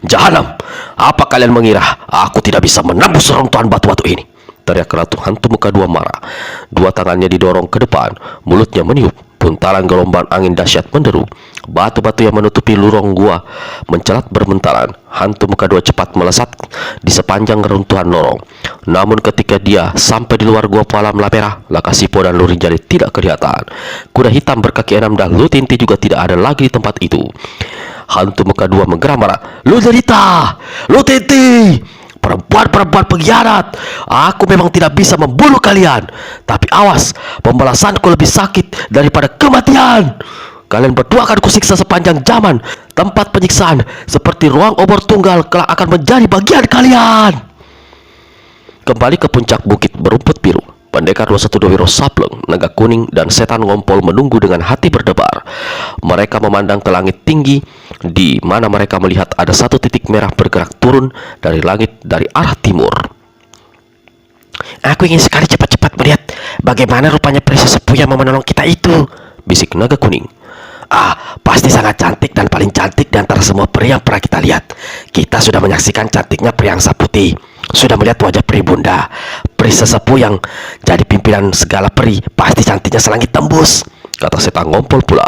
Jahanam, apa kalian mengira aku tidak bisa menembus reruntuhan batu-batu ini? Teriak ratu hantu muka dua marah. Dua tangannya didorong ke depan, mulutnya meniup. Buntalan gelombang angin dahsyat menderu. Batu-batu yang menutupi lorong gua mencelat bermentaran. Hantu muka dua cepat melesat di sepanjang reruntuhan lorong. Namun ketika dia sampai di luar gua Pualam Merah, Lakasipo dan Luh Rinjani tidak kelihatan. Kuda hitam berkaki 6 dan Luh Tinti juga tidak ada lagi di tempat itu. Hantu muka dua menggeram marah. Luh Derita, Luh Tinti, perempuan-perempuan pengkhianat, aku memang tidak bisa membunuh kalian, tapi awas, pembalasanku lebih sakit daripada kematian. Kalian berdua akan kusiksa sepanjang zaman. Tempat penyiksaan seperti ruang obor tunggal kelak akan menjadi bagian kalian. Kembali ke puncak bukit berumput biru, pendekar 212 Wiro Sableng, naga kuning, dan setan ngompol menunggu dengan hati berdebar. Mereka memandang ke langit tinggi, di mana mereka melihat ada satu titik merah bergerak turun dari langit dari arah timur.
Aku ingin sekali cepat-cepat melihat bagaimana rupanya peri sesepuh yang mau menolong kita itu,
bisik naga kuning.
Pasti sangat cantik dan paling cantik di antara semua peri yang pernah kita lihat. Kita sudah menyaksikan cantiknya peri angsa putih, sudah melihat wajah peri bunda. Peri sesepuh yang jadi pimpinan segala peri pasti cantiknya selangit tembus.
kata setan ngompol pula.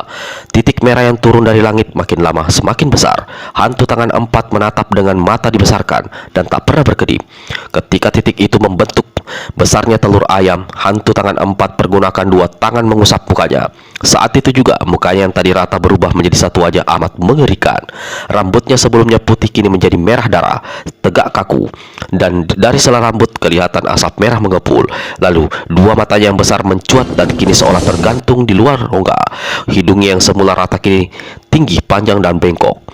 Titik merah yang turun dari langit makin lama semakin besar. Hantu tangan 4 menatap dengan mata dibesarkan dan tak pernah berkedip. Ketika titik itu membentuk besarnya telur ayam, hantu tangan 4 pergunakan 2 tangan mengusap mukanya. Saat itu juga mukanya yang tadi rata berubah menjadi satu wajah amat mengerikan. Rambutnya sebelumnya putih kini menjadi merah darah, tegak kaku, dan dari sela rambut kelihatan asap merah mengepul. Lalu 2 matanya yang besar mencuat dan kini seolah tergantung di luar rongga. Hidungnya yang semula rata kini tinggi, panjang, dan bengkok.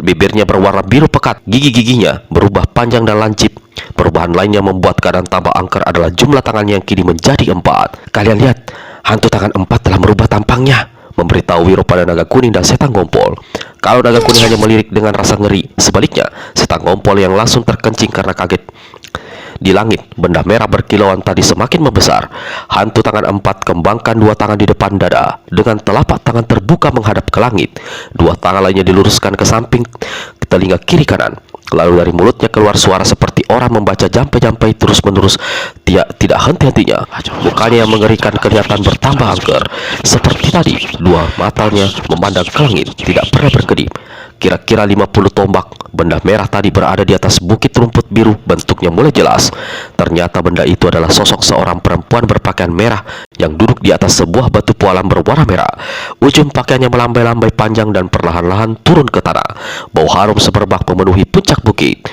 Bibirnya berwarna biru pekat, gigi-giginya berubah panjang dan lancip. Perubahan lain yang membuat keadaan tambah angker adalah jumlah tangannya yang kini menjadi 4. Kalian lihat, hantu tangan 4 telah merubah tampangnya, memberitahu Wiro pada naga kuning dan setan ngompol. Kalau naga kuning hanya melirik dengan rasa ngeri, sebaliknya setan ngompol yang langsung terkencing karena kaget. Di langit, benda merah berkilauan tadi semakin membesar. Hantu tangan 4 kembangkan 2 tangan di depan dada. Dengan telapak tangan terbuka menghadap ke langit. 2 tangan lainnya diluruskan ke samping ke telinga kiri kanan. Lalu dari mulutnya keluar suara seperti orang membaca jampai-jampai terus-menerus, tidak henti-hentinya. Mukanya yang mengerikan kelihatan bertambah angker. Seperti tadi, 2 matanya memandang ke langit, tidak pernah berkedip. Kira-kira 50 tombak benda merah tadi berada di atas bukit rumput biru. Bentuknya mulai jelas. Ternyata benda itu adalah sosok seorang perempuan berpakaian merah yang duduk di atas sebuah batu pualam berwarna merah. Ujung pakaiannya melambai-lambai panjang dan perlahan-lahan turun ke tanah. Bau harum semerbak memenuhi puncak bukit.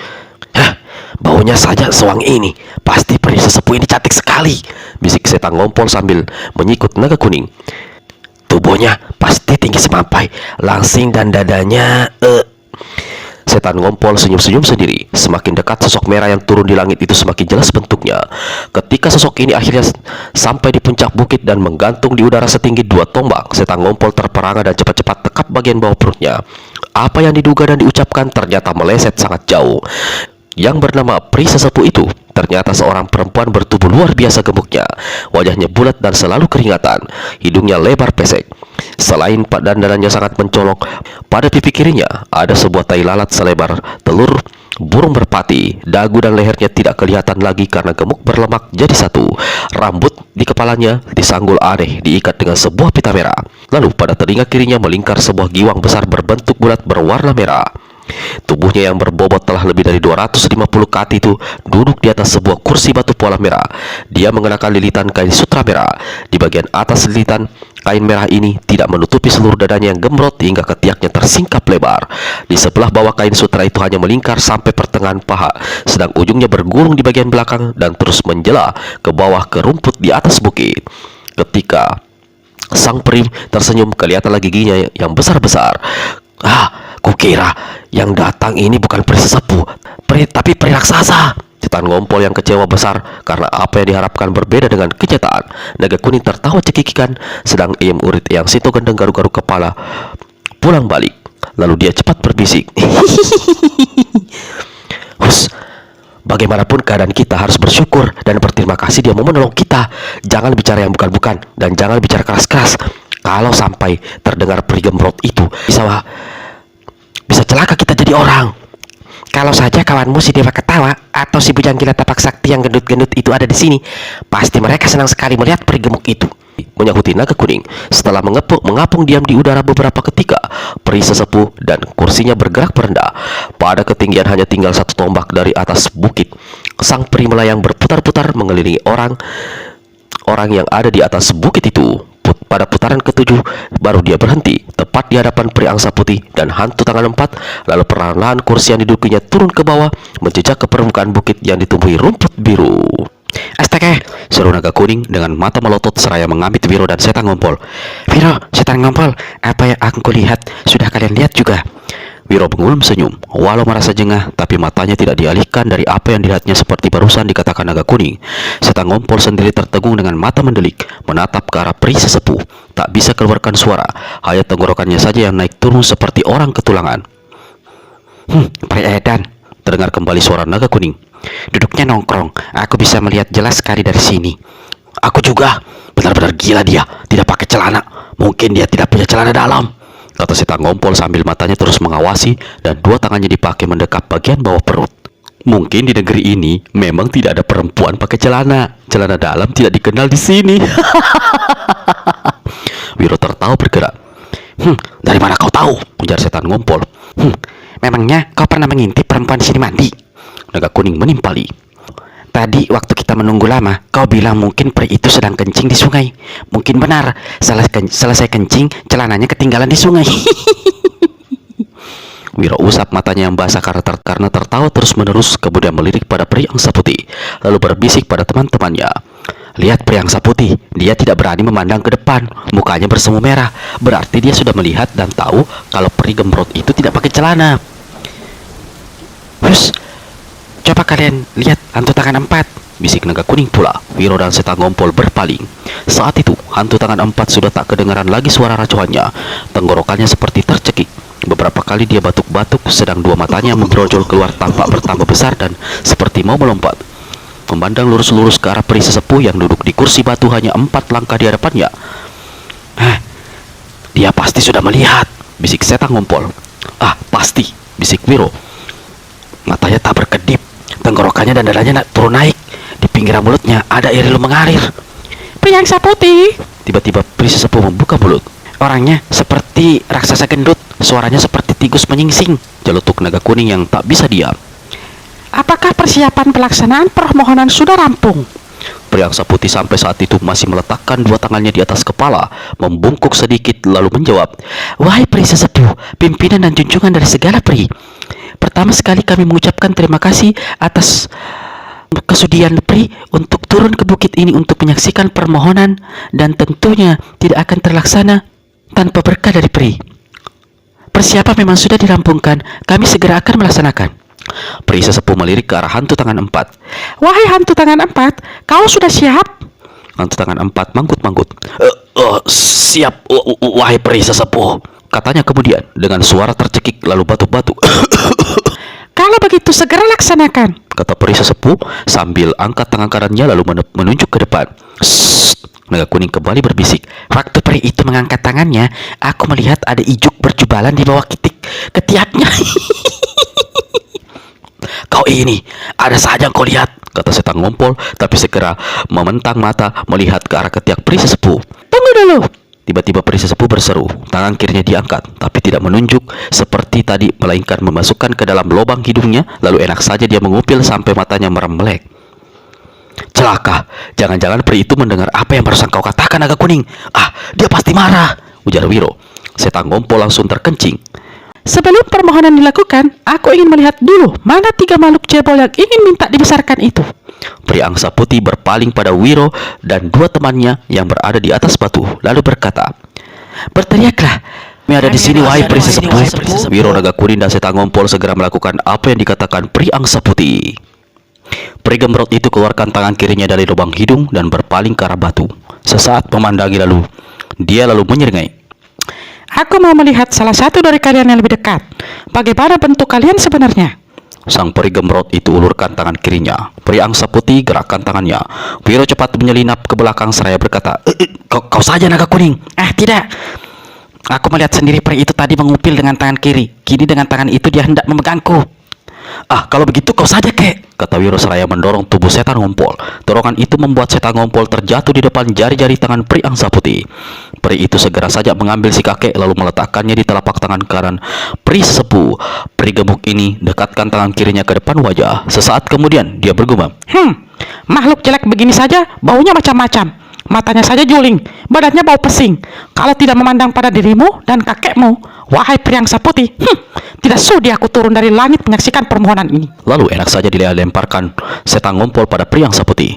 Hah, baunya saja sewangi ini. Pasti peri sesepuh ini cantik sekali, bisik setan ngompol sambil menyikut naga kuning. Tubuhnya pasti tinggi semampai, langsing dan dadanya Setan ngompol senyum-senyum sendiri. Semakin dekat sosok merah yang turun di langit itu semakin jelas bentuknya. Ketika sosok ini akhirnya sampai di puncak bukit dan menggantung di udara setinggi 2 tombak, setan ngompol terperangah dan cepat-cepat tekap bagian bawah perutnya. Apa yang diduga dan diucapkan ternyata meleset sangat jauh. Yang bernama Pri sesepuh itu ternyata seorang perempuan bertubuh luar biasa gemuknya. Wajahnya bulat dan selalu keringatan. Hidungnya lebar pesek. Selain dandanannya sangat mencolok, pada pipi kirinya ada sebuah tai lalat selebar telur burung merpati. Dagu dan lehernya tidak kelihatan lagi karena gemuk berlemak jadi satu. Rambut di kepalanya disanggul aneh, diikat dengan sebuah pita merah. Lalu pada telinga kirinya melingkar sebuah giwang besar berbentuk bulat berwarna merah. Tubuhnya yang berbobot telah lebih dari 250 kati itu duduk di atas sebuah kursi batu pualam merah. Dia mengenakan lilitan kain sutra merah. Di bagian atas lilitan kain merah ini tidak menutupi seluruh dadanya yang gemrot hingga ketiaknya tersingkap lebar. Di sebelah bawah kain sutra itu hanya melingkar sampai pertengahan paha, sedang ujungnya bergulung di bagian belakang dan terus menjela ke bawah ke rumput di atas bukit. Ketika sang peri tersenyum, kelihatan giginya yang besar-besar. Kukira yang datang ini bukan peri sesepuh, tapi peri raksasa. Setan ngompol yang kecewa besar karena apa yang diharapkan berbeda dengan kenyataan. Naga kuning tertawa cekikikan, sedang Iem Urit yang Sito Gendeng garuk-garuk kepala pulang balik. Lalu dia cepat berbisik. Hus, bagaimanapun keadaan kita harus bersyukur dan berterima kasih dia mau menolong kita. Jangan bicara yang bukan-bukan dan jangan bicara keras-keras. Kalau sampai terdengar peri gemrot itu, bisa celaka kita jadi orang. Kalau saja kawanmu si Dewa Ketawa atau si bujang gila tapak sakti yang gendut-gendut itu ada di sini, pasti mereka senang sekali melihat peri gemuk itu, menyahuti naga kuning. Setelah mengapung diam di udara beberapa ketika, peri sesepuh dan kursinya bergerak merendah. Pada ketinggian hanya tinggal 1 tombak dari atas bukit, sang peri melayang berputar-putar mengelilingi orang yang ada di atas bukit itu. Pada putaran ke-7 baru dia berhenti tepat di hadapan peri angsa putih dan hantu tangan 4. Lalu perlahan-lahan kursi yang didudukinya turun ke bawah, menjejak ke permukaan bukit yang ditumbuhi rumput biru. Astaga, seru naga kuning dengan mata melotot seraya mengamit Wiro dan setan ngompol. Wiro, setan ngompol, apa yang aku lihat sudah kalian lihat juga? Wiro mengulum senyum, walau merasa jengah, tapi matanya tidak dialihkan dari apa yang dilihatnya seperti barusan dikatakan naga kuning. Setan ngompol sendiri tertegun dengan mata mendelik, menatap ke arah peri sesepuh. Tak bisa keluarkan suara, hanya tenggorokannya saja yang naik turun seperti orang ketulangan. Peri edan, terdengar kembali suara naga kuning. Duduknya nongkrong, aku bisa melihat jelas sekali dari sini. Aku juga, benar-benar gila dia, tidak pakai celana. Mungkin dia tidak punya celana dalam, kata setan ngompol sambil matanya terus mengawasi dan 2 tangannya dipakai mendekap bagian bawah perut. Mungkin di negeri ini memang tidak ada perempuan pakai celana. Celana dalam tidak dikenal di sini. Wiro tertawa bergerak. Dari mana kau tahu? Ujar setan ngompol.
Memangnya kau pernah mengintip perempuan di sini mandi?
Naga kuning menimpali.
Tadi waktu kita menunggu lama, kau bilang mungkin peri itu sedang kencing di sungai. Mungkin benar, selesai kencing, celananya ketinggalan di sungai.
Wiro usap matanya yang basah karena tertawa terus-menerus, kemudian melirik pada peri angsa putih, lalu berbisik pada teman-temannya. Lihat peri angsa putih, dia tidak berani memandang ke depan, mukanya bersemu merah. Berarti dia sudah melihat dan tahu kalau peri gemrot itu tidak pakai celana.
Terus, coba kalian lihat hantu tangan 4,
bisik naga kuning pula. Wiro dan setan ngompol berpaling. Saat itu, hantu tangan 4 sudah tak kedengaran lagi suara racuannya. Tenggorokannya seperti tercekik. Beberapa kali dia batuk-batuk, sedang dua matanya menggerojol keluar tampak bertambah besar dan seperti mau melompat. Memandang lurus-lurus ke arah peri sesepuh yang duduk di kursi batu hanya 4 langkah di hadapannya. Dia pasti sudah melihat, bisik setan ngompol. Pasti, bisik Wiro. Matanya tak berkedip, tenggorokannya dan dadanya turun naik. Di pinggiran mulutnya ada air lalu mengalir.
peri angsa putih.
Tiba-tiba peri sesepuh membuka mulut.
Orangnya seperti raksasa gendut, suaranya seperti tikus menyingsing.
Jeletuk naga kuning yang tak bisa diam.
Apakah persiapan pelaksanaan permohonan sudah rampung?
Peri angsa putih sampai saat itu masih meletakkan dua tangannya di atas kepala, membungkuk sedikit lalu menjawab,
Wahai peri sesepuh, pimpinan dan junjungan dari segala peri, pertama sekali kami mengucapkan terima kasih atas kesudian peri untuk turun ke bukit ini untuk menyaksikan permohonan, dan tentunya tidak akan terlaksana tanpa berkah dari peri. Persiapan memang sudah dirampungkan, kami segera akan melaksanakan.
Peri sesepuh melirik ke arah hantu tangan 4.
Wahai hantu tangan 4, kau sudah siap?
Hantu tangan 4 manggut-manggut. Siap, wahai peri sesepuh, katanya kemudian dengan suara tercekik lalu batuk-batuk.
Kalau begitu segera laksanakan,
kata peri sesepuh sambil angkat tangan kanannya lalu menunjuk ke depan. Naga kuning kembali berbisik.
Waktu peri itu mengangkat tangannya, aku melihat ada ijuk berjubalan di bawah ketiaknya.
Kau ini, ada saja kau lihat, kata setan ngompol, tapi segera mementang mata melihat ke arah ketiak peri sesepuh.
Tunggu dulu.
Tiba-tiba peri sesepuh berseru. Tangan kirinya diangkat, tapi tidak menunjuk seperti tadi, melainkan memasukkan ke dalam lubang hidungnya, lalu enak saja dia mengupil sampai matanya merem-melek. Celaka, jangan-jangan peri itu mendengar apa yang barusan kau katakan, naga kuning. Dia pasti marah, ujar Wiro. Setan ngompol langsung terkencing.
Sebelum permohonan dilakukan, aku ingin melihat dulu mana 3 makhluk cebol yang ingin minta dibesarkan itu.
Peri angsa putih berpaling pada Wiro dan dua temannya yang berada di atas batu, lalu berkata,
Berteriaklah,
kami ada di sini, wahai peri sesepuh. Wiro, naga kuning dan setan ngompol segera melakukan apa yang dikatakan peri angsa putih. Peri gemrot itu keluarkan tangan kirinya dari lubang hidung dan berpaling ke arah batu. Sesaat memandangi dia lalu menyeringai.
Aku mau melihat salah satu dari kalian yang lebih dekat. Bagaimana bentuk kalian sebenarnya?
Sang peri gemrot itu ulurkan tangan kirinya. Peri angsa putih gerakkan tangannya. Wiro cepat menyelinap ke belakang seraya berkata, kau saja, naga kuning.
Tidak. Aku melihat sendiri peri itu tadi mengupil dengan tangan kiri. Kini dengan tangan itu dia hendak memegangku.
Kalau begitu kau saja, kek, kata Wiro seraya mendorong tubuh setan ngompol. Dorongan itu membuat setan ngompol terjatuh di depan jari-jari tangan peri angsa putih. Peri itu segera saja mengambil si kakek lalu meletakkannya di telapak tangan kanan peri sesepuh. Peri gemuk ini dekatkan tangan kirinya ke depan wajah. Sesaat kemudian dia bergumam,
Makhluk jelek begini saja, baunya macam-macam. Matanya saja juling, badannya bau pesing. Kalau tidak memandang pada dirimu dan kakekmu, wahai peri angsa putih, tidak sudi aku turun dari langit menyaksikan permohonan ini.
Lalu enak saja dia lemparkan setan ngompol pada peri angsa putih.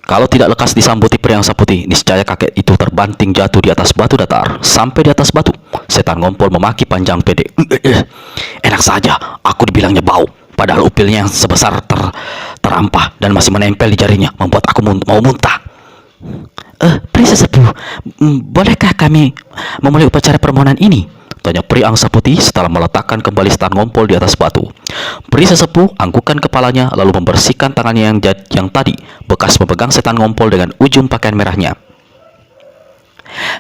Kalau tidak lekas disambuti peri angsa putih, niscaya kakek itu terbanting jatuh di atas batu datar. Sampai di atas batu, setan ngompol memaki panjang pendek. Enak saja, aku dibilangnya bau. Padahal upilnya yang sebesar terampah dan masih menempel di jarinya, membuat aku mau muntah.
Peri sesepuh, bolehkah kami memulai upacara permohonan ini?
Tanya peri angsa putih setelah meletakkan kembali setan ngompol di atas batu. Peri sesepuh anggukan kepalanya lalu membersihkan tangannya yang tadi bekas memegang setan ngompol dengan ujung pakaian merahnya.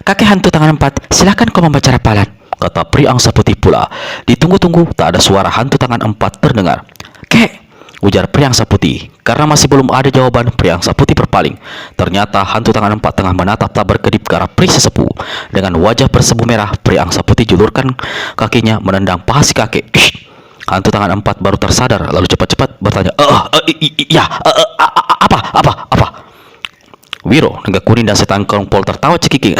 Kakek hantu tangan 4, silakan kau membaca rapalan,
kata peri angsa putih pula. Ditunggu-tunggu tak ada suara hantu tangan 4 terdengar.
Kek,
ujar pria angsa putih. Karena masih belum ada jawaban, pria angsa putih berpaling. Ternyata hantu tangan 4 tengah menatap tak berkedip ke arah pria sesepuh. Dengan wajah bersemu merah, pria angsa putih julurkan kakinya menendang paha si kakek. Hantu tangan 4 baru tersadar, lalu cepat-cepat bertanya, apa? Wiro, naga kuning dan setan kongpol tertawa cekiking.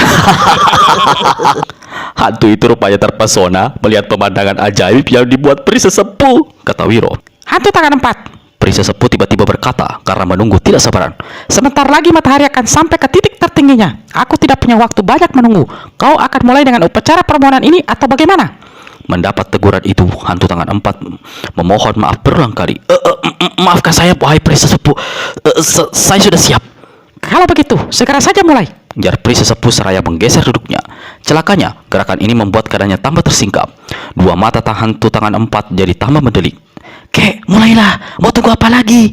Hantu itu rupanya terpesona melihat pemandangan ajaib yang dibuat peri sesepuh, kata Wiro.
Hantu tangan 4.
Peri sesepuh tiba-tiba berkata karena menunggu tidak sabaran.
Sebentar lagi matahari akan sampai ke titik tertingginya. Aku tidak punya waktu banyak menunggu. Kau akan mulai dengan upacara permohonan ini atau bagaimana?
Mendapat teguran itu, hantu tangan 4 memohon maaf berulang kali. Maafkan saya, wahai peri sesepuh. Saya sudah siap.
Kalau begitu, segera saja mulai.
Jar peri sesepuh seraya menggeser duduknya. Celakanya, gerakan ini membuat keadaannya tambah tersingkap. Dua mata hantu tangan 4 jadi tambah mendelik. Kek, mulailah. Mau tunggu apa lagi?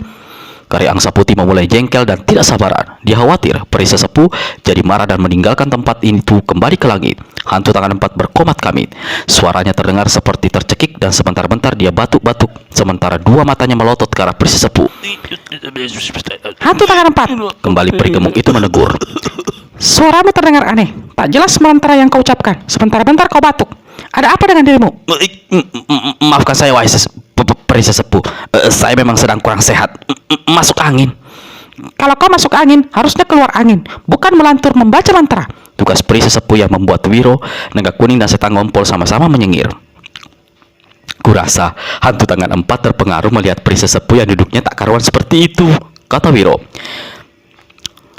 Kari angsa putih memulai jengkel dan tidak sabaran. Dia khawatir peri sesepuh jadi marah dan meninggalkan tempat itu kembali ke langit. Hantu tangan 4 berkomat kamit. Suaranya terdengar seperti tercekik dan sebentar-bentar dia batuk-batuk. Sementara dua matanya melotot ke arah peri sesepuh.
Hantu tangan 4.
Kembali peri gemuk itu menegur.
Suaramu terdengar aneh. Tak jelas mantra yang kau ucapkan. Sebentar-bentar kau batuk. Ada apa dengan dirimu?
Maafkan saya, wahai peri sesepuh. Saya memang sedang kurang sehat. Masuk angin.
Kalau kau masuk angin, harusnya keluar angin, bukan melantur membaca mantra.
Tugas peri sesepuh yang membuat Wiro, naga kuning dan setan ngompol sama-sama menyengir. Kurasa hantu tangan 4 terpengaruh melihat peri sesepuh yang duduknya tak karuan seperti itu, kata Wiro.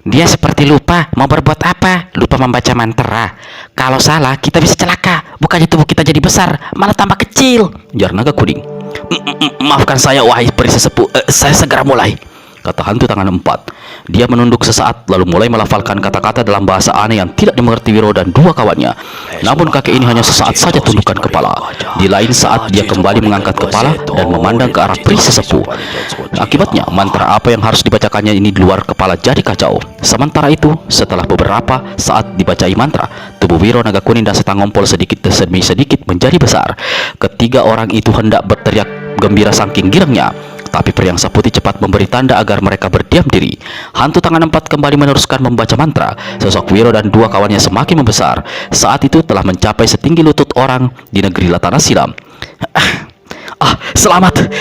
Dia seperti lupa mau berbuat apa. Lupa membaca mantra. Kalau salah, kita bisa celaka. Bukannya tubuh kita jadi besar, malah tambah kecil,
jar naga kuning. Maafkan saya, wahai peri sesepuh. Saya segera mulai, kata hantu tangan 4. Dia menunduk sesaat lalu mulai melafalkan kata-kata dalam bahasa aneh yang tidak dimengerti Wiro dan dua kawannya. Namun kakek ini hanya sesaat saja tundukkan kepala. Di lain saat dia kembali mengangkat kepala dan memandang ke arah peri sesepuh. Akibatnya mantra apa yang harus dibacakannya ini di luar kepala jadi kacau. Sementara itu, setelah beberapa saat dibacai mantra, tubuh Wiro, naga kuning dan setan ngompol sedikit demi sedikit menjadi besar. Ketiga orang itu hendak berteriak gembira saking girangnya. Tapi peri angsa putih cepat memberi tanda agar mereka berdiam diri. Hantu tangan 4 kembali meneruskan membaca mantra. Sosok Wiro dan dua kawannya semakin membesar. Saat itu telah mencapai setinggi lutut orang di negeri Latana Silam. Selamat.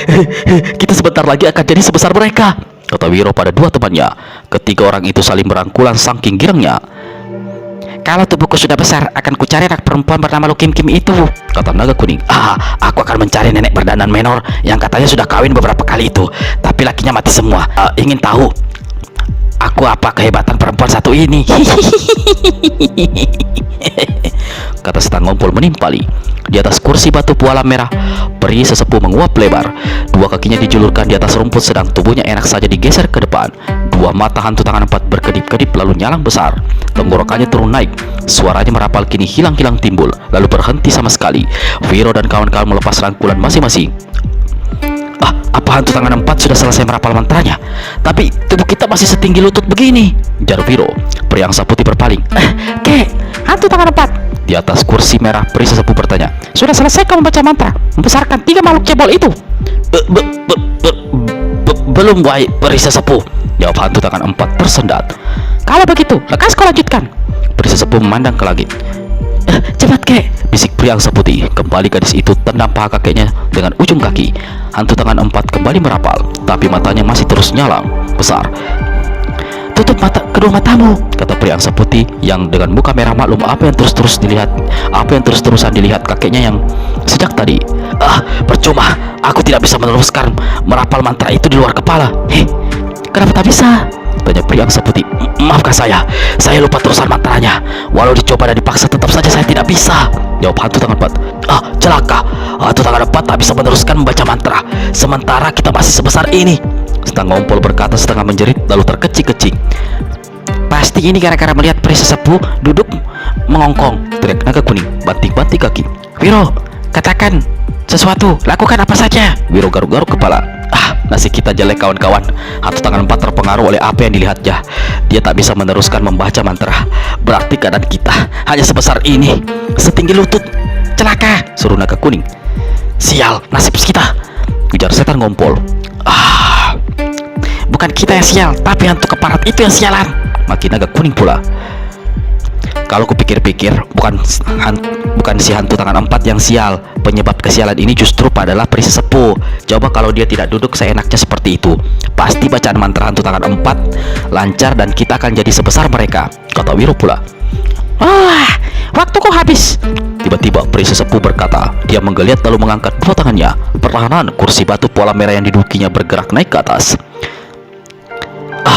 Kita sebentar lagi akan jadi sebesar mereka, kata Wiro pada dua temannya. Ketiga orang itu saling berangkulan saking girangnya.
Kalau tubuhku sudah besar, akan kucari anak perempuan bernama Lukim Kim itu,
kata naga kuning.
Aku akan mencari nenek berdandan menor yang katanya sudah kawin beberapa kali itu, tapi lakinya mati semua. Ingin tahu aku apa kehebatan perempuan satu ini?
Kata setan ngompol menimpali. Di atas kursi batu pualam merah, peri sesepuh menguap lebar. Dua kakinya dijulurkan di atas rumput sedang tubuhnya enak saja digeser ke depan. Dua mata hantu tangan 4 berkedip-kedip lalu nyalang besar. Tenggorokannya turun naik. Suaranya merapal kini hilang-hilang timbul, lalu berhenti sama sekali. Wiro dan kawan-kawan melepas rangkulan masing-masing. Apa hantu tangan 4 sudah selesai merapal mantranya? Tapi tubuh kita masih setinggi lutut begini, jar Wiro. Peri angsa putih berpaling.
Kek, hantu tangan 4.
Di atas kursi merah, peri sesepuh bertanya.
Sudah selesai kau membaca mantra, membesarkan 3 makhluk cebol itu?
Belum, wahai peri sesepuh, jawab hantu tangan 4 tersendat.
Kalau begitu, lekas kau lanjutkan.
Peri sesepuh memandang ke langit.
Cepat kek,
bisik peri angsa putih. Kembali gadis itu tendang paha kakeknya dengan ujung kaki. Hantu tangan 4 kembali merapal, tapi matanya masih terus nyalang besar.
Tutup kedua matamu,
kata peri angsa putih yang dengan muka merah maklum apa yang terus-terusan dilihat kakeknya yang sejak tadi. Percuma, aku tidak bisa meneruskan merapal mantra itu di luar kepala.
Kenapa tak bisa?
Tanya peri angsa putih. Maafkan saya lupa terusan mantranya. Walau dicoba dan dipaksa tetap saja saya tidak bisa, jawab hantu tangan 4. Celaka, hantu tangan 4 tak bisa meneruskan membaca mantra, sementara kita masih sebesar ini. Setan ngompol berkata setengah menjerit lalu terkecik-kecik.
Pasti ini gara-gara melihat peri sesepuh duduk mengongkong,
teriak naga kuning banting-banting kaki.
Wiro, katakan sesuatu, lakukan apa saja.
Wiro garuk-garuk kepala. Nasib kita jelek kawan-kawan. Hantu tangan 4 terpengaruh oleh apa yang dilihatnya. Dia tak bisa meneruskan membaca mantra. Berarti keadaan kita hanya sebesar ini, setinggi lutut.
Celaka,
suruh naga kuning.
Sial, nasib kita,
ujar setan ngompol.
Bukan kita yang sial, tapi hantu keparat itu yang sialan.
Maki naga kuning pula. Kalau kupikir-pikir, bukan si hantu tangan 4 yang sial. Penyebab kesialan ini justru adalah peri sesepuh. Coba kalau dia tidak duduk seenaknya seperti itu, pasti bacaan mantra hantu tangan 4 lancar dan kita akan jadi sebesar mereka, kata Wiro pula.
Wah, waktuku habis.
Tiba-tiba peri sesepuh berkata. Dia menggeliat lalu mengangkat dua tangannya. Perlahan kursi batu pola merah yang didudukinya bergerak naik ke atas.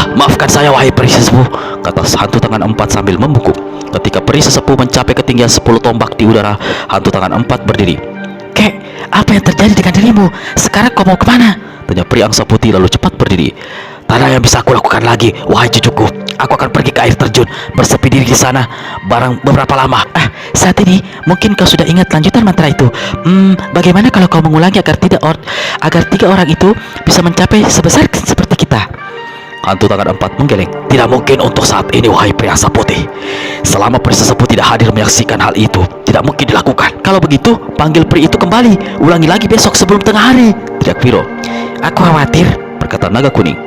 Maafkan saya wahai peri sesepuh, kata hantu tangan 4 sambil membungkuk. Ketika peri sesepuh mencapai ketinggian 10 tombak di udara, hantu tangan 4 berdiri.
Kek, apa yang terjadi dengan dirimu? Sekarang kau mau kemana?
Tanya peri angsa putih lalu cepat berdiri.
Tak ada yang bisa aku lakukan lagi, wahai cucuku. Aku akan pergi ke air terjun, bersepi diri di sana barang beberapa lama. Saat ini mungkin kau sudah ingat lanjutan mantra itu. Bagaimana kalau kau mengulangi agar 3 orang itu bisa mencapai sebesar seperti kita?
Hantu tangan 4 menggeleng. Tidak mungkin untuk saat ini wahai peri angsa putih. Selama peri sesepuh tidak hadir menyaksikan hal itu, tidak mungkin dilakukan.
Kalau begitu, panggil peri itu kembali. Ulangi lagi besok sebelum tengah hari,
teriak Wiro.
Aku khawatir,
berkata naga kuning,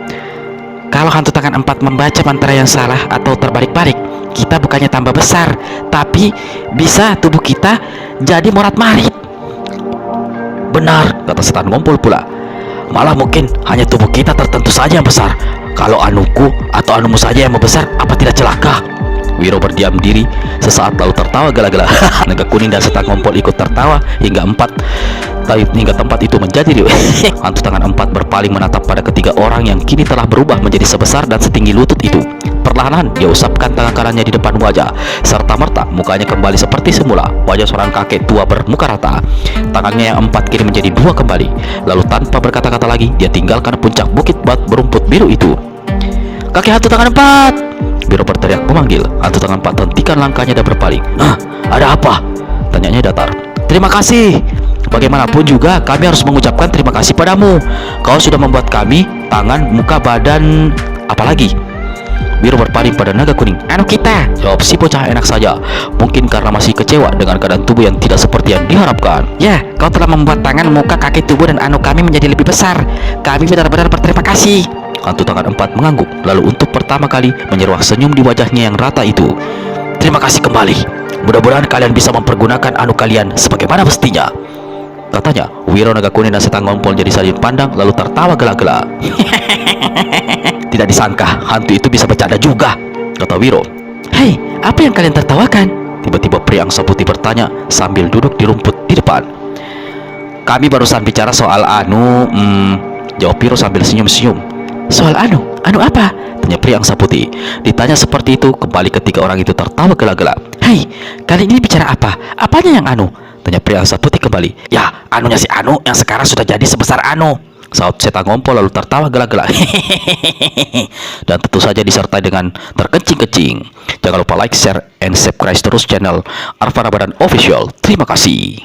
kalau hantu tangan 4 membaca mantra yang salah atau terbalik-balik, kita bukannya tambah besar, tapi bisa tubuh kita jadi morat-marit.
Benar, kata setan ngompol pula. Malah mungkin hanya tubuh kita tertentu saja yang besar. Kalau anuku atau anumu saja yang membesar, apa tidak celaka? Wiro berdiam diri sesaat lalu tertawa gala-gala. Naga kuning dan setan ngompol ikut tertawa hingga tempat itu menjadi riuh. Hantu tangan 4 berpaling menatap pada ketiga orang yang kini telah berubah menjadi sebesar dan setinggi lutut itu. Perlahan dia usapkan tangan kanannya di depan wajah, serta merta mukanya kembali seperti semula. Wajah seorang kakek tua bermuka rata. Tangannya yang 4 kini menjadi 2 kembali. Lalu tanpa berkata-kata lagi, dia tinggalkan puncak bukit berumput biru itu.
Kakek hantu tangan 4,
Wiro berteriak memanggil. Hantu tangan 4 hentikan langkahnya dan berpaling. Ada apa? Tanyanya datar.
Terima kasih. Bagaimanapun juga kami harus mengucapkan terima kasih padamu. Kau sudah membuat kami tangan, muka, badan, apalagi.
Wiro berpaling pada naga kuning.
Anu kita,
jawab si bocah enak saja. Mungkin karena masih kecewa dengan keadaan tubuh yang tidak seperti yang diharapkan.
Ya, kau telah membuat tangan, muka, kaki, tubuh, dan anu kami menjadi lebih besar. Kami benar-benar berterima kasih.
Hantu tangan 4 mengangguk, lalu untuk pertama kali menyeruak senyum di wajahnya yang rata itu. Terima kasih kembali. Mudah-mudahan kalian bisa mempergunakan anu kalian sebagaimana mestinya, katanya. Wiro, naga kuning, dan setan ngompol jadi saling pandang lalu tertawa gela-gela. Tidak disangka hantu itu bisa bercanda juga, kata Wiro.
Hei, apa yang kalian tertawakan?
Tiba-tiba peri angsa putih bertanya sambil duduk di rumput di depan. Kami barusan bicara soal anu, jawab Wiro sambil senyum-senyum.
Soal anu? Anu apa?
Tanya peri angsa putih. Ditanya seperti itu, kembali ketiga orang itu tertawa gela-gela.
Hei, kali ini bicara apa? Apanya yang anu?
Tanya peri angsa putih kembali.
Ya, anunya si Anu yang sekarang sudah jadi sebesar Anu,
saut setan ngompol lalu tertawa gela-gela. Dan tentu saja disertai dengan terkencing-kencing. Jangan lupa like, share, and subscribe terus channel Arfa Ramadan Official. Terima kasih.